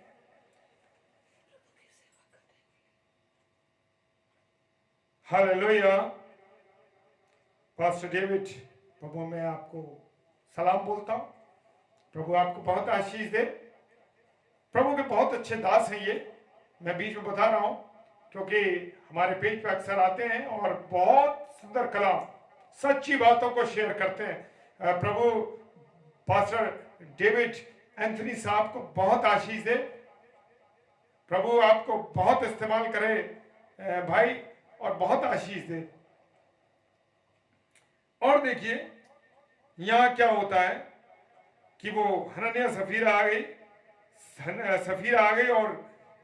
हालेलुया। पास्टर डेविड, प्रभु मैं आपको सलाम बोलता हूं। प्रभु आपको बहुत आशीष दे। प्रभु के बहुत अच्छे दास हैं ये, मैं बीच में बता रहा हूं क्योंकि हमारे पेज पे अक्सर आते हैं और बहुत सुंदर कलाम, सच्ची बातों को शेयर करते हैं। प्रभु पास्टर डेविड एंथनी साहब को बहुत आशीष दे। प्रभु आपको बहुत इस्तेमाल करे भाई, और बहुत आशीष दे। और देखिए यहां क्या होता है कि वो हनन्याह सफीरा आ गई, सफीरा आ गई और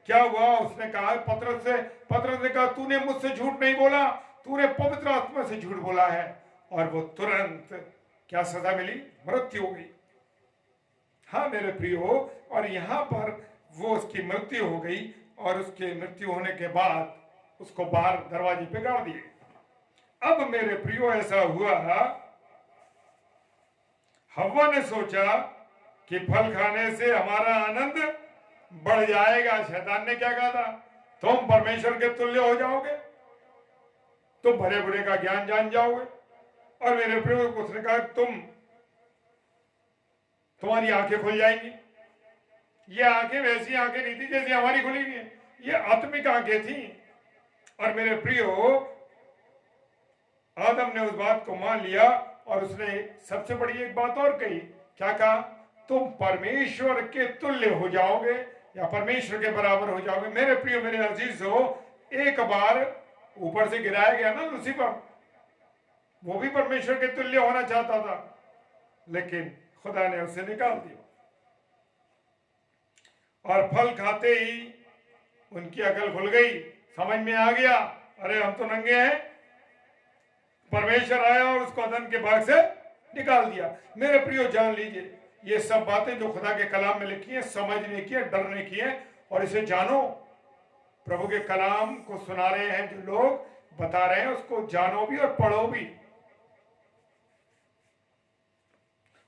क्या हुआ, उसने कहा पतरस ने कहा तूने मुझसे झूठ नहीं बोला, तूने पवित्र आत्मा से झूठ बोला है। और वो तुरंत क्या सजा मिली, मृत्यु हो गई। हाँ मेरे प्रियो, और यहां पर वो उसकी मृत्यु हो गई और उसके मृत्यु होने के बाद उसको बाहर दरवाजे पे गाड़ दिए। अब मेरे प्रियो ऐसा हुआ, हव्वा ने सोचा कि फल खाने से हमारा आनंद बढ़ जाएगा। शैतान ने क्या कहा था, तुम परमेश्वर के तुल्य हो जाओगे, तुम भले बुरे का ज्ञान जान जाओगे। और मेरे प्रियो को उसने कहा तुम्हारी आंखें खुल जाएंगी। ये आंखें वैसी आंखें नहीं थी जैसी हमारी खुली हुई है, ये आत्मिक आंखें थी। और मेरे प्रियो आदम ने उस बात को मान लिया और उसने सबसे बड़ी एक बात और कही, क्या कहा, तुम परमेश्वर के तुल्य हो जाओगे या परमेश्वर के बराबर हो जाओगे। मेरे प्रियो, मेरे अजीज हो, एक बार ऊपर से गिराया गया ना लूसीफर, वो भी परमेश्वर के तुल्य होना चाहता था, लेकिन खुदा ने उसे निकाल दिया। और फल खाते ही उनकी अकल खुल गई, समझ में आ गया, अरे हम तो नंगे हैं। परमेश्वर आया और उसको अदन के भाग से निकाल दिया। मेरे प्रियो जान लीजिए, ये सब बातें जो खुदा के कलाम में लिखी हैं, समझने की है, डरने की है, और इसे जानो। प्रभु के कलाम को सुना रहे हैं जो लोग, बता रहे हैं, उसको जानो भी और पढ़ो भी।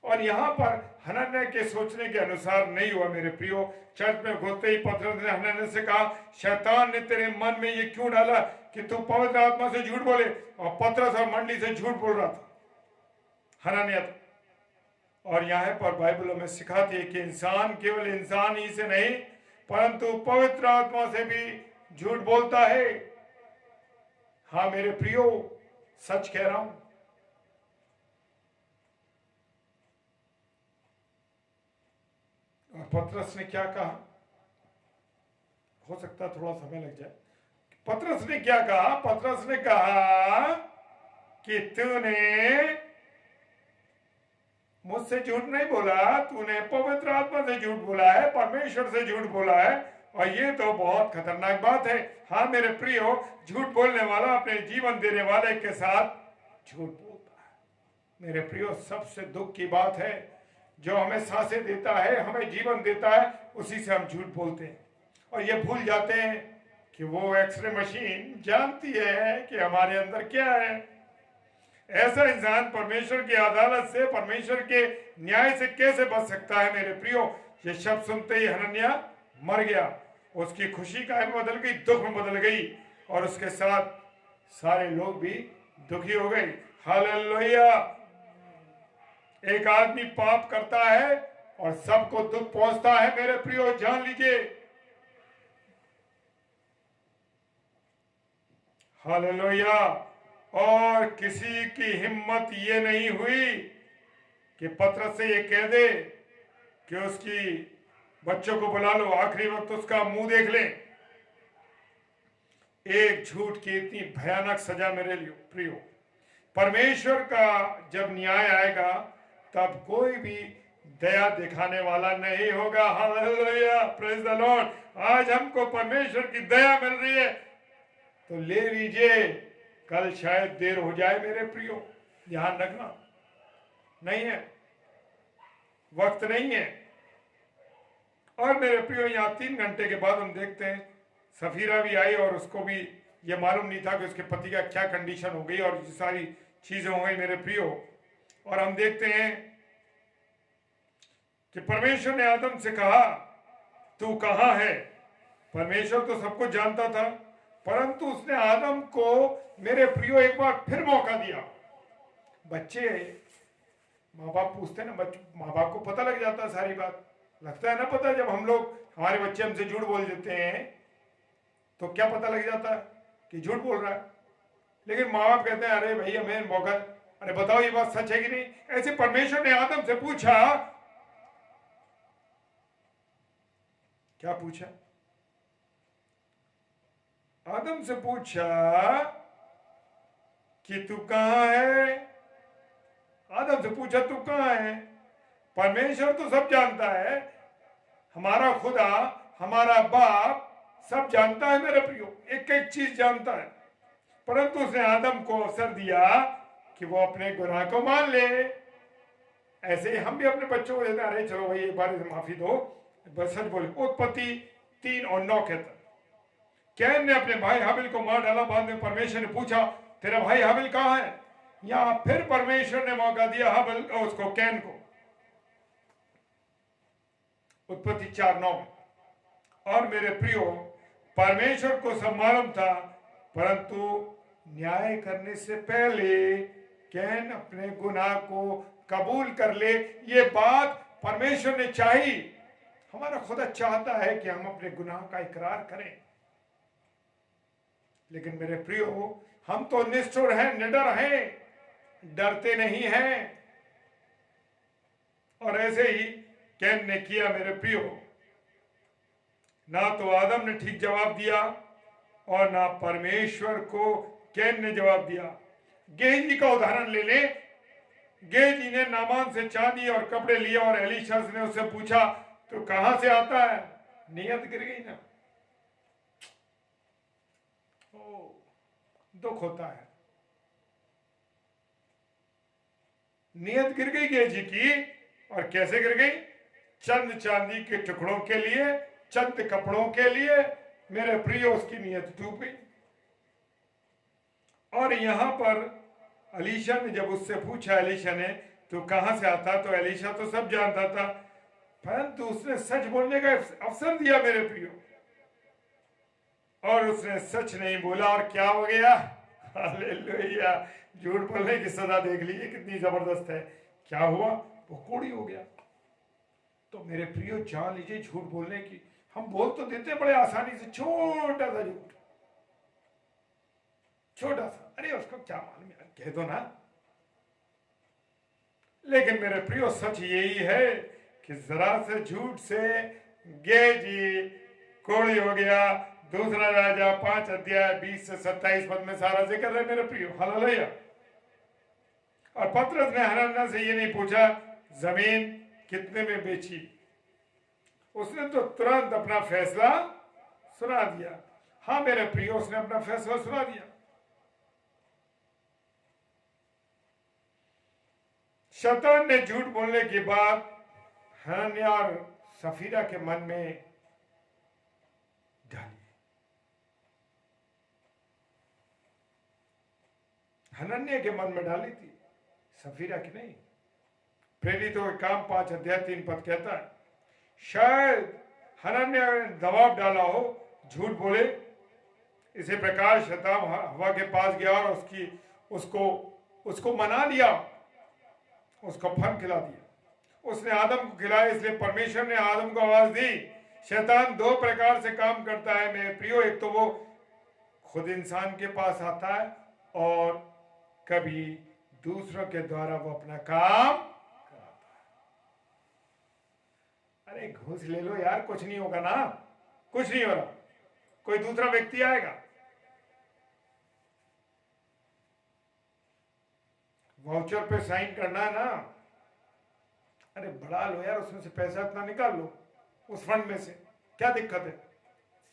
और यहां पर हनन्याह के सोचने के अनुसार नहीं हुआ। मेरे प्रियो, चर्च में घुसते ही पतरस ने हनन्याह से कहा, शैतान ने तेरे मन में ये क्यों डाला कि तू पवित्र आत्मा से झूठ बोले। और पतरस और मंडली से झूठ बोल रहा था हनन्याह। और यहाँ पर बाइबल में सिखाती है कि इंसान केवल इंसान ही से नहीं परंतु पवित्र आत्मा से भी झूठ बोलता है। हाँ मेरे प्रियो, सच कह रहा हूं। और पतरस ने क्या कहा, हो सकता है थोड़ा समय लग जाए। पतरस ने क्या कहा, पतरस ने कहा कि तूने मुझसे झूठ नहीं बोला, तूने पवित्र आत्मा से झूठ बोला है, परमेश्वर से झूठ बोला है, और ये तो बहुत खतरनाक बात है। हाँ मेरे प्रियो, झूठ बोलने वाला अपने जीवन देने वाले के साथ झूठ बोलता है। मेरे प्रियो, सबसे दुख की बात है, जो हमें सांसें देता है, हमें जीवन देता है, उसी से हम झूठ बोलते हैं और ये भूल जाते हैं कि वो एक्सरे मशीन जानती है कि हमारे अंदर क्या है। ऐसा इंसान परमेश्वर की अदालत से, परमेश्वर के न्याय से कैसे बच सकता है। मेरे प्रियो, ये शब्द सुनते ही हनन्याह मर गया। उसकी खुशी का बदल गई, दुख में बदल गई, और उसके साथ सारे लोग भी दुखी हो गए। हालेलुया। एक आदमी पाप करता है और सबको दुख पहुंचता है। मेरे प्रियो जान लीजिए, हालेलुया। और किसी की हिम्मत ये नहीं हुई कि पतरस से ये कह दे कि उसकी बच्चों को बुला लो, आखिरी वक्त उसका मुंह देख ले। एक झूठ की इतनी भयानक सजा मेरे लिए प्रियो। परमेश्वर का जब न्याय आएगा तब कोई भी दया दिखाने वाला नहीं होगा। Hallelujah, praise the Lord. आज हमको परमेश्वर की दया मिल रही है तो ले लीजिए, कल शायद देर हो जाए। मेरे प्रियो, ध्यान रखना, नहीं है, वक्त नहीं है। और मेरे प्रियो यहाँ 3 घंटे के बाद हम देखते हैं सफीरा भी आई और उसको भी ये मालूम नहीं था कि उसके पति का क्या कंडीशन हो गई और ये सारी चीजें हो गई मेरे प्रियो। और हम देखते हैं कि परमेश्वर ने आदम से कहा तू कहाँ है। परमेश्वर तो सब कुछ जानता था, परंतु उसने आदम को मेरे प्रियो एक बार फिर मौका दिया। बच्चे माँ बाप पूछते ना, माँ बाप को पता लग जाता है सारी बात, लगता है ना पता। जब हम लोग, हमारे बच्चे हमसे झूठ बोल देते हैं तो क्या पता लग जाता है कि झूठ बोल रहा है। लेकिन माँ बाप कहते हैं अरे भाई हमें मौका, अरे बताओ ये बात सच है कि नहीं। ऐसे परमेश्वर ने आदम से पूछा, क्या पूछा? आदम से पूछा कि तू कहां है। आदम से पूछा तू कहां है। परमेश्वर तो सब जानता है, हमारा खुदा, हमारा बाप सब जानता है मेरे प्रियो, एक एक चीज जानता है। परंतु उसने आदम को अवसर दिया कि वो अपने गुनाह को मान ले। ऐसे ही हम भी अपने बच्चों को देते हैं, अरे चलो भाई एक बार माफी दो, बस सच बोले। उत्पत्ति 3:9 कहता है, कैन ने अपने भाई हाबिल को मार डाला। बाद में परमेश्वर ने पूछा तेरा भाई हाबिल कहाँ है। यहां फिर परमेश्वर ने मौका दिया हाबिल उसको, कैन को। उत्पत्ति 4:9 में। और मेरे प्रियो, परमेश्वर को सब मालूम था, परंतु न्याय करने से पहले कैन अपने गुनाह को कबूल कर ले, ये बात परमेश्वर ने चाही। हमारा खुदा चाहता है कि हम अपने गुनाह का इकरार करें। लेकिन मेरे प्रियो, हम तो निष्ठुर हैं, निडर हैं, डरते नहीं हैं। और ऐसे ही कैन ने किया मेरे प्रियो। ना तो आदम ने ठीक जवाब दिया और ना परमेश्वर को कैन ने जवाब दिया। गेहजी का उदाहरण ले ले। गेहजी ने नामान से चांदी और कपड़े लिए और एलीशा ने उससे पूछा तो कहां से आता है। नियत गिर गई ना, दुख होता है। नियत गिर गई गेहजी की। और कैसे गिर गई? चंद चांदी के टुकड़ों के लिए, चंद कपड़ों के लिए मेरे प्रियो उसकी नियत डूब गई। और यहां पर एलीशा ने जब उससे पूछा, एलीशा ने तू कहां से आता, तो एलीशा तो सब जानता था, परंतु उसने सच बोलने का अवसर दिया मेरे प्रियो। और उसने सच नहीं बोला और क्या हो गया? हालेलुया। झूठ बोलने की सजा देख लीजिए कितनी जबरदस्त है। क्या हुआ? वो कोड़ी हो गया। तो मेरे प्रियो जान लीजिए, झूठ बोलने की हम बोल तो देते बड़े आसानी से, छोटा सा झूठ, छोटा सा, अरे उसको क्या मालूम यार, कह दो ना। लेकिन मेरे प्रियो सच यही है कि जरा से झूठ से गेहजी कोड़ी हो गया। दूसरा राजा 5 अध्याय 20 से 27 पद में सारा जिक्र है मेरे प्रियो। हालेलुया। और पतरस ने हनन्याह से ये नहीं पूछा जमीन कितने में बेची, उसने तो तुरंत अपना फैसला सुना दिया। हाँ मेरे प्रियो, उसने अपना फैसला सुना दिया। शैतान ने झूठ बोलने के बाद हनन्याह और सफीरा के मन में डाली। हनन्याह के मन में डाली थी, सफीरा की नहीं। प्रेरितों के काम 5 अध्याय 3 पद कहता है, शायद हनन्याह ने दबाव डाला हो, झूठ बोले। इसी प्रकार शैतान हवा के पास गया और उसको मना लिया, उसको फल खिला दिया। उसने आदम को खिलाया, इसलिए परमेश्वर ने आदम को आवाज दी। शैतान 2 प्रकार से काम करता है मेरे प्रियो। एक तो वो खुद इंसान के पास आता है और कभी दूसरों के द्वारा वो अपना काम कराता है। अरे घूस ले लो यार, कुछ नहीं होगा ना, कुछ नहीं हो रहा, कोई दूसरा व्यक्ति आएगा। वाउचर पे साइन करना है ना, अरे बढ़ा लो यार, उसमें से पैसा इतना निकाल लो उस फंड में से, क्या दिक्कत है,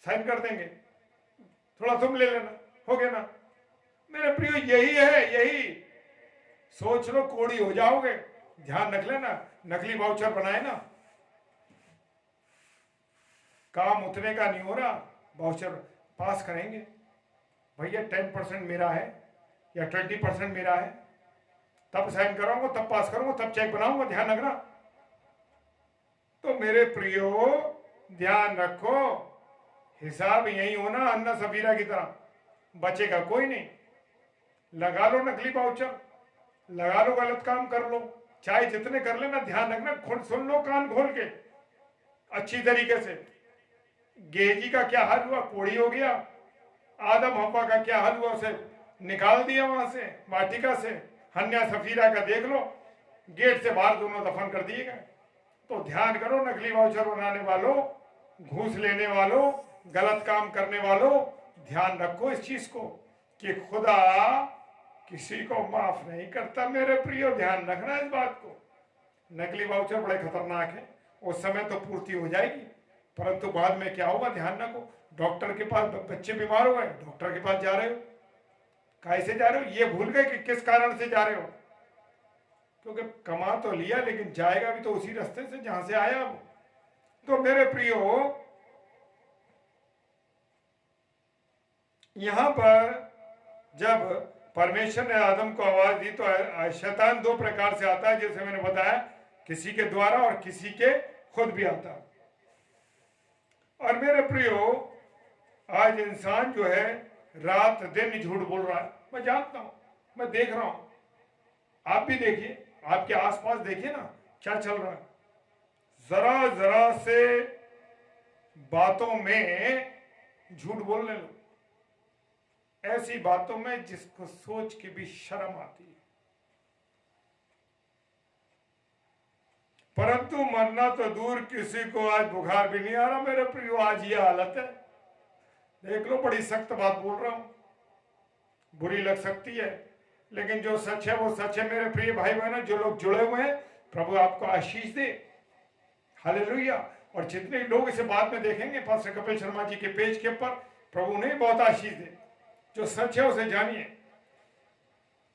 साइन कर देंगे, थोड़ा तुम ले लेना, हो गया ना। मेरे प्रियो यही है, यही सोच लो कोड़ी हो जाओगे। ध्यान रख लेना, नकली वाउचर बनाए ना, काम उतने का नहीं हो रहा, वाउचर पास करेंगे भैया 10% मेरा है या 20% मेरा है, तब साइन कराऊंगा, तब पास करूंगा, तब चेक बनाऊंगा। ध्यान रखना। तो मेरे प्रियो ध्यान रखो, हिसाब यही होना अन्ना सफीरा की तरह, बचेगा कोई नहीं। लगा लो नकली वाउचर, लगा लो, गलत काम कर लो, चाहे जितने कर लेना। ध्यान रखना, खुद सुन लो कान खोल के अच्छी तरीके से। गेजी का क्या हाल हुआ, कोड़ी हो गया। आदम हव्वा का क्या हाल हुआ, उसे निकाल दिया वहां से, वाटिका से। हन्या सफीरा का देख लो, गेट से बाहर दोनों दफन कर दिए गए। तो ध्यान करो, नकली वाउचर बनाने वालों, घूस लेने वालों, गलत काम करने वालों, ध्यान रखो इस चीज को कि खुदा किसी को माफ नहीं करता। मेरे प्रियो ध्यान रखना इस बात को। नकली वाउचर बड़े खतरनाक है, उस समय तो पूर्ति हो जाएगी, परंतु बाद में क्या होगा ध्यान रखो। डॉक्टर के पास, बच्चे बीमार हो गए, डॉक्टर के पास जा रहे हो, कैसे जा रहे हो ये भूल गए कि किस कारण से जा रहे हो, क्योंकि कमा तो लिया लेकिन जाएगा भी तो उसी रास्ते से जहां से आया वो। तो मेरे प्रियो यहां पर जब परमेश्वर ने आदम को आवाज दी तो शैतान दो प्रकार से आता है, जैसे मैंने बताया, किसी के द्वारा और किसी के खुद भी आता है। और मेरे प्रियो आज इंसान जो है रात दिन झूठ बोल रहा है। मैं जानता हूं, मैं देख रहा हूं, आप भी देखिए, आपके आसपास देखिए ना क्या चल रहा है। जरा जरा से बातों में झूठ बोलने लो, ऐसी बातों में जिसको सोच के भी शर्म आती है। परंतु मरना तो दूर, किसी को आज बुखार भी नहीं आ रहा मेरे प्रियो, आज ये हालत है। देख लो, बड़ी सख्त बात बोल रहा हूं, बुरी लग सकती है, लेकिन जो सच है वो सच है मेरे प्रिय भाई बहनों। जो लोग जुड़े हुए हैं, प्रभु आपको आशीष दे, हालेलुया। और जितने लोग इसे बाद में देखेंगे पास्टर कपिल शर्मा जी के पेज के ऊपर, प्रभु उन्हें बहुत आशीष दे। जो सच है उसे जानिए।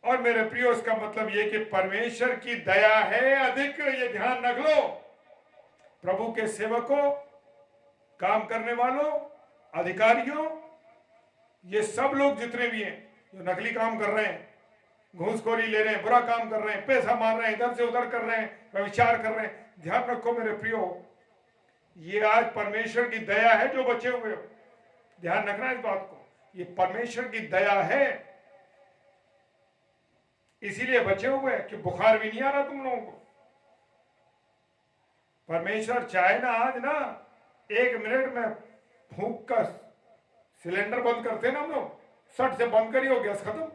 और मेरे प्रियो इसका मतलब ये कि परमेश्वर की दया है अधिक, ये ध्यान रख लो। प्रभु के सेवकों, काम करने वालों, अधिकारियों, ये सब लोग जितने भी हैं जो नकली काम कर रहे हैं, घूसखोरी ले रहे हैं, बुरा काम कर रहे हैं, पैसा मार रहे हैं, इधर से उधर कर रहे हैं, विचार कर रहे हैं, ध्यान रखो मेरे प्रियो, ये आज परमेश्वर की दया है जो बचे हुए हो। ध्यान रखना इस बात को, ये परमेश्वर की दया है, इसीलिए बचे हुए कि बुखार भी नहीं आ रहा तुम लोगों को। परमेश्वर चाहे ना आज ना 1 मिनट में फूंक कर सिलेंडर बंद करते ना हम लोग, सट से बंद करिए, गैस खत्म।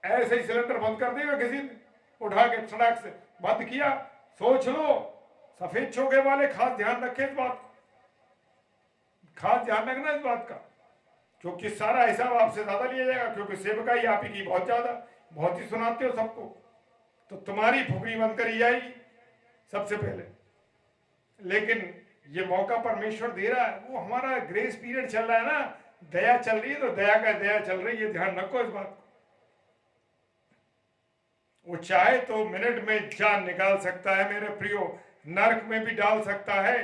ऐसे ही सिलेंडर बंद कर देगा किसी ने उठा के, सड़क से बंद किया। सोच लो, सफेद चोगे वाले खास ध्यान रखें इस बात, खास ध्यान रखना इस बात का, क्योंकि सारा हिसाब आपसे ज्यादा लिया जाएगा, क्योंकि सेवकाई आप ही की बहुत ज्यादा, बहुत ही सुनाते हो सबको, तो तुम्हारी फुकरी बंद करी जाएगी सबसे पहले। लेकिन ये मौका परमेश्वर दे रहा है, वो हमारा ग्रेस पीरियड चल रहा है ना, दया चल रही है, तो दया का दया चल रही है, ध्यान रखो इस बात को। वो चाहे तो मिनट में जान निकाल सकता है मेरे प्रियो, नरक में भी डाल सकता है।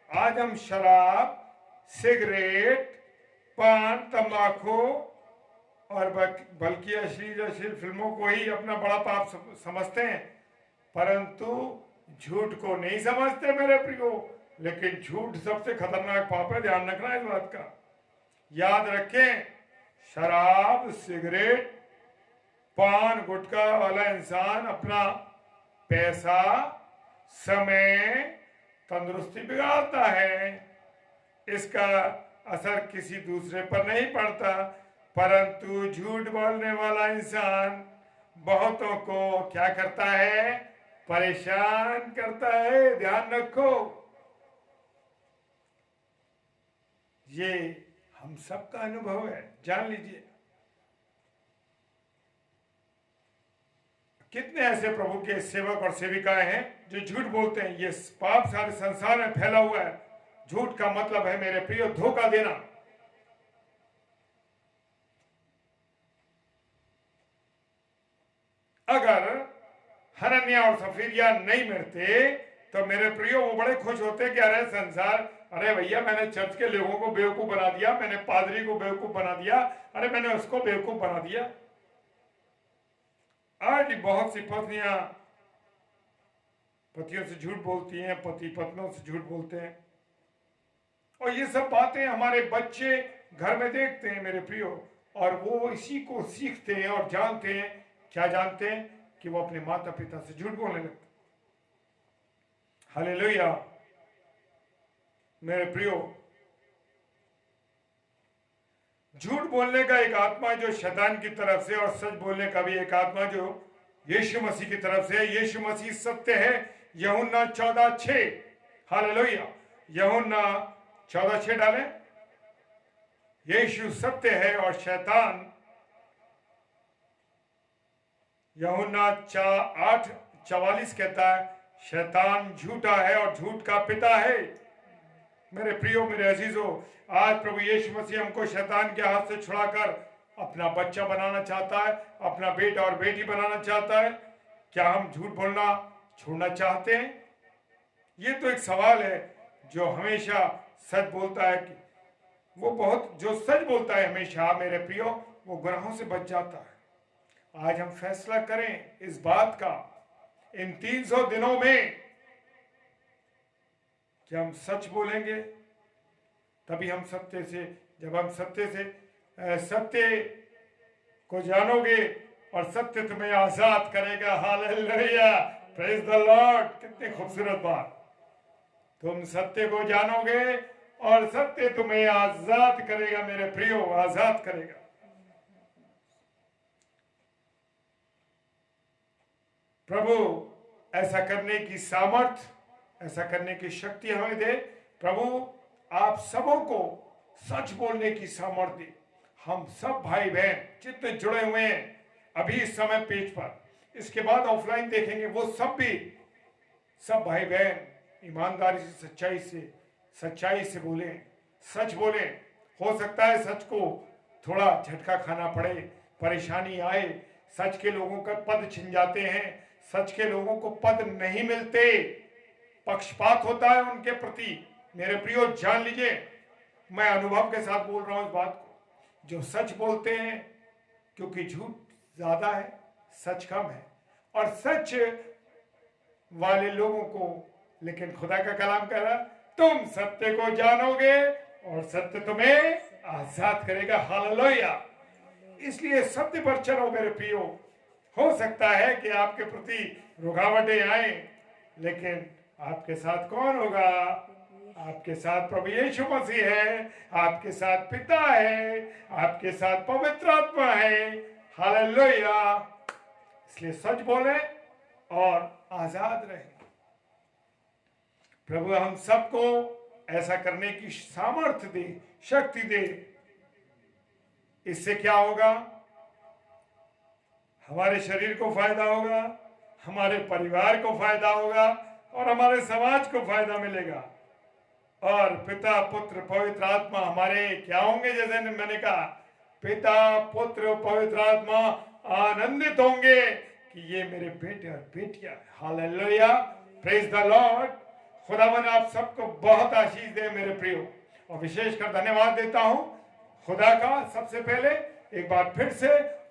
आज हम शराब, सिगरेट, पान, तंबाकू और बल्कि अश्लील फिल्मों को ही अपना बड़ा पाप समझते हैं, परंतु झूठ को नहीं समझते मेरे प्रियो। लेकिन झूठ सबसे खतरनाक पाप है, ध्यान रखना इस बात का। याद रखें, शराब, सिगरेट, पान, गुटखा वाला इंसान अपना पैसा, समय, तंदुरुस्ती बिगाड़ता है, इसका असर किसी दूसरे पर नहीं पड़ता, परंतु झूठ बोलने वाला इंसान बहुतों को क्या करता है, परेशान करता है। ध्यान रखो, ये हम सबका अनुभव है, जान लीजिए। कितने ऐसे प्रभु के सेवक और सेविकाएं हैं जो झूठ बोलते हैं। ये पाप सारे संसार में फैला हुआ है। झूठ का मतलब है मेरे प्रिय धोखा देना। अगर हनन्या और सफीरिया नहीं मरते तो मेरे प्रियो वो बड़े खुश होते कि अरे संसार, अरे भैया मैंने चर्च के लोगों को बेवकूफ बना दिया, मैंने पादरी को बेवकूफ बना दिया, अरे मैंने उसको बेवकूफ बना दिया। आज बहुत सी पत्नियां पतियों से झूठ बोलती हैं, पति पत्नियों से झूठ बोलते हैं, और ये सब बातें हमारे बच्चे घर में देखते हैं मेरे प्रियो, और वो इसी को सीखते हैं और जानते हैं। क्या जानते हैं? कि वो अपने माता पिता से झूठ बोलने लगते। हालेलुया मेरे प्रियो, झूठ बोलने का एक आत्मा जो शैतान की तरफ से, और सच बोलने का भी एक आत्मा जो यीशु मसीह की तरफ से है। यीशु मसीह सत्य है, यूहन्ना 14:6। हालेलुया, यूहन्ना 14:6 डालें। यीशु सत्य है और शैतान, यूहन्ना 8:44 कहता है, शैतान झूठा है और झूठ का पिता है। मेरे प्रियो, मेरे अजीजों, आज प्रभु यीशु मसीह हमको शैतान के हाथ से छुड़ाकर अपना बच्चा बनाना चाहता है, अपना बेटा और बेटी बनाना चाहता है। क्या हम झूठ बोलना छोड़ना चाहते हैं? ये तो एक सवाल है। जो हमेशा सच बोलता है, कि वो बहुत जो सच बोलता है हमेशा मेरे प्रियो, वो गुनाहों से बच जाता है। आज हम फैसला करें इस बात का, इन 300 दिनों में कि हम सच बोलेंगे, तभी हम सत्य से, जब हम सत्य को जानोगे और सत्य तुम्हें आजाद करेगा। Hallelujah, praise the Lord. कितनी खूबसूरत बात। तुम सत्य को जानोगे और सत्य तुम्हें आजाद करेगा मेरे प्रियो, आजाद करेगा। प्रभु ऐसा करने की सामर्थ, ऐसा करने की शक्ति हमें दे। प्रभु आप सबों को सच बोलने की सामर्थ दे। हम सब भाई बहन जितने जुड़े हुए हैं अभी इस समय पेज पर, इसके बाद ऑफलाइन देखेंगे, वो सब भाई बहन ईमानदारी से, सच्चाई से बोले, सच बोले। हो सकता है सच को थोड़ा झटका खाना पड़े, परेशानी आए, सच के लोगों का पद छिन जाते हैं, सच के लोगों को पद नहीं मिलते, पक्षपात होता है उनके प्रति। मेरे प्रियो जान लीजिए, मैं अनुभव के साथ बोल रहा हूं इस बात को। जो सच बोलते हैं, क्योंकि झूठ ज्यादा है, सच कम है, और सच वाले लोगों को, लेकिन खुदा का कलाम कह रहा, तुम सत्य को जानोगे और सत्य तुम्हें आजाद करेगा। हालेलुया। इसलिए सत्य पर चलो मेरे प्रियो। हो सकता है कि आपके प्रति रुकावटें आए, लेकिन आपके साथ कौन होगा? आपके साथ प्रभु यीशु मसीह है, आपके साथ पिता है, आपके साथ पवित्र आत्मा है। हालेलुया। इसलिए सच बोले और आजाद रहे। प्रभु हम सबको ऐसा करने की सामर्थ्य दे, शक्ति दे। इससे क्या होगा? हमारे शरीर को फायदा होगा, हमारे परिवार को फायदा होगा, और हमारे समाज को फायदा मिलेगा। और पिता पुत्र पवित्र आत्मा हमारे क्या होंगे? जैसे मैंने कहा, पिता पुत्र पवित्र आत्मा आनंदित होंगे कि ये मेरे बेटे और बेटियां। Hallelujah, praise the Lord. खुदावन आप सबको बहुत आशीष दे मेरे प्रियो, और विशेषकर धन्यवाद देता हूं खुदा का सबसे पहले एक बार फिर से,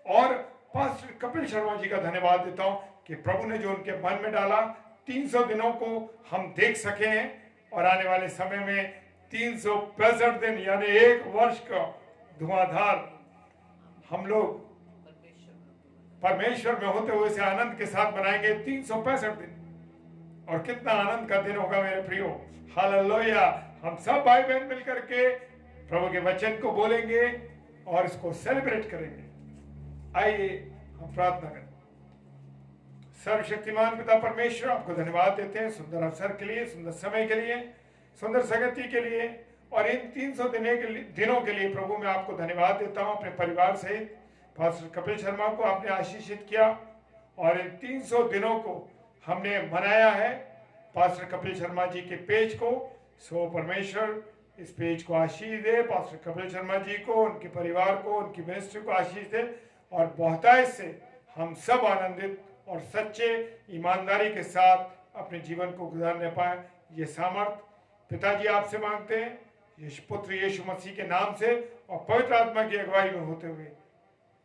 और पास्टर कपिल शर्मा जी का धन्यवाद देता हूं कि प्रभु ने जो उनके मन में डाला, 300 दिनों को हम देख सके हैं, और आने वाले समय में 365 दिन यानी 1 वर्ष का धुआंधार हम लोग परमेश्वर में होते हुए से आनंद के साथ बनाएंगे 365 दिन। और कितना आनंद का दिन होगा मेरे प्रियो। हालेलुया। हम सब भाई बहन मिलकर के प्रभु के वचन को बोलेंगे और इसको सेलिब्रेट करेंगे। आइए हम प्रार्थना करें। सर्वशक्तिमान पिता परमेश्वर, आपको धन्यवाद देते हैं सुंदर अवसर के लिए, सुंदर समय के लिए, सुंदर संगति के लिए, और इन 300 दिनों के लिए प्रभु मैं आपको धन्यवाद देता हूं। अपने परिवार सहित पास्टर कपिल शर्मा को आपने आशीषित किया, और इन 300 दिनों को हमने मनाया है पास्टर कपिल शर्मा जी के पेज को। सो परमेश्वर इस पेज को आशीष दे, पास्टर कपिल शर्मा जी को, उनके परिवार को, उनकी मिनिस्ट्री को आशीष दे, और बहुतायत से हम सब आनंदित और सच्चे ईमानदारी के साथ अपने जीवन को गुजारने पाए। ये सामर्थ पिताजी आपसे मांगते हैं, यीशु पुत्र यीशु मसीह के नाम से और पवित्र आत्मा की अगुवाई में होते हुए।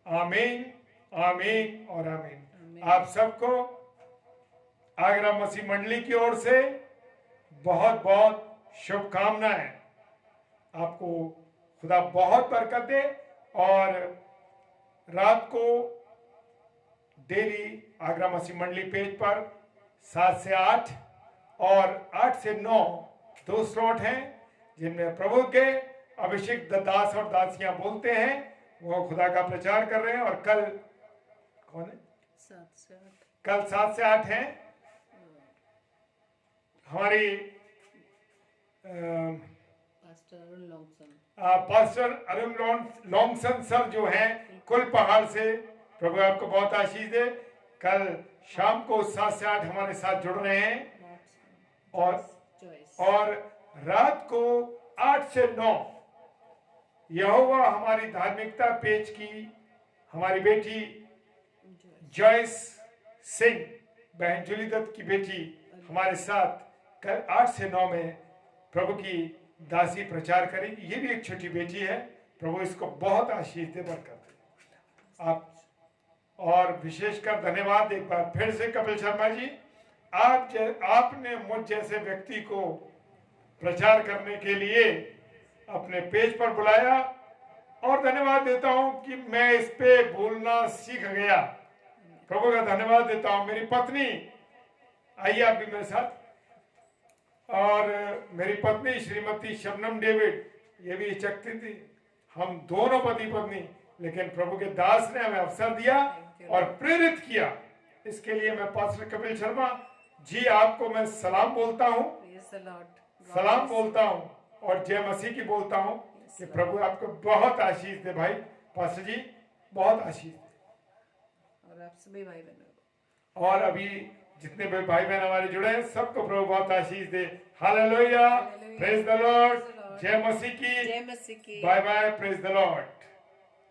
आमीन, आमीन और आमीन। आप सबको आगरा मसीह मंडली की ओर से बहुत बहुत शुभकामनाएं। आपको खुदा बहुत बरकत दे। और रात को डेली आगरा मसीह मंडली पेज पर 7 से 8 और 8 से 9 2 स्लॉट हैं जिनमें प्रभु के अभिषेक दास और दासियां बोलते हैं, वो खुदा का प्रचार कर रहे हैं। और कल कौन है? 7 से 8। कल 7 से 8 हैं। हमारी पास्टर अरुण लॉन्गसन सर जो हैं कुल पहाड़ से, प्रभु आपको बहुत आशीष दे। कल शाम को 7 से 8 हमारे साथ जुड़ रहे हैं और रात को 8 से 9 यहोवा हमारी धार्मिकता पेज की हमारी बेटी जॉयस सिंह, बहन जूली दत्त की बेटी, हमारे साथ कल 8 से 9 में प्रभु की दासी प्रचार करेगी। ये भी एक छोटी बेटी है, प्रभु इसको बहुत आशीष दे, बरकत दे। आप और विशेषकर धन्यवाद एक बार फिर से कपिल शर्मा जी, आपने मुझ जैसे व्यक्ति को प्रचार करने के लिए अपने पेज पर बुलाया। और धन्यवाद देता हूं कि मैं इस पे बोलना सीख गया। प्रभु का धन्यवाद देता हूं। मेरी पत्नी, आइए आप भी मेरे साथ, और मेरी पत्नी श्रीमती शबनम डेविड, ये भी चकती थी। हम दोनों पति पत्नी, लेकिन प्रभु के दास ने हमें अवसर दिया और प्रेरित किया। इसके लिए मैं पास्टर कपिल शर्मा जी आपको मैं सलाम बोलता हूँ, सलाम बोलता हूँ और जय मसीह की बोलता हूँ कि प्रभु आपको बहुत आशीष दे। भाई पास्टर जी बहुत आशीष दे। और आप सभी भाई बहनों और अभी जितने भी भाई बहन हमारे जुड़े हैं सबको प्रभु बहुत आशीष दे। हालेलुया, प्रेज द लॉर्ड, जय मसीह की, जय मसीह की। Bye bye, praise the Lord.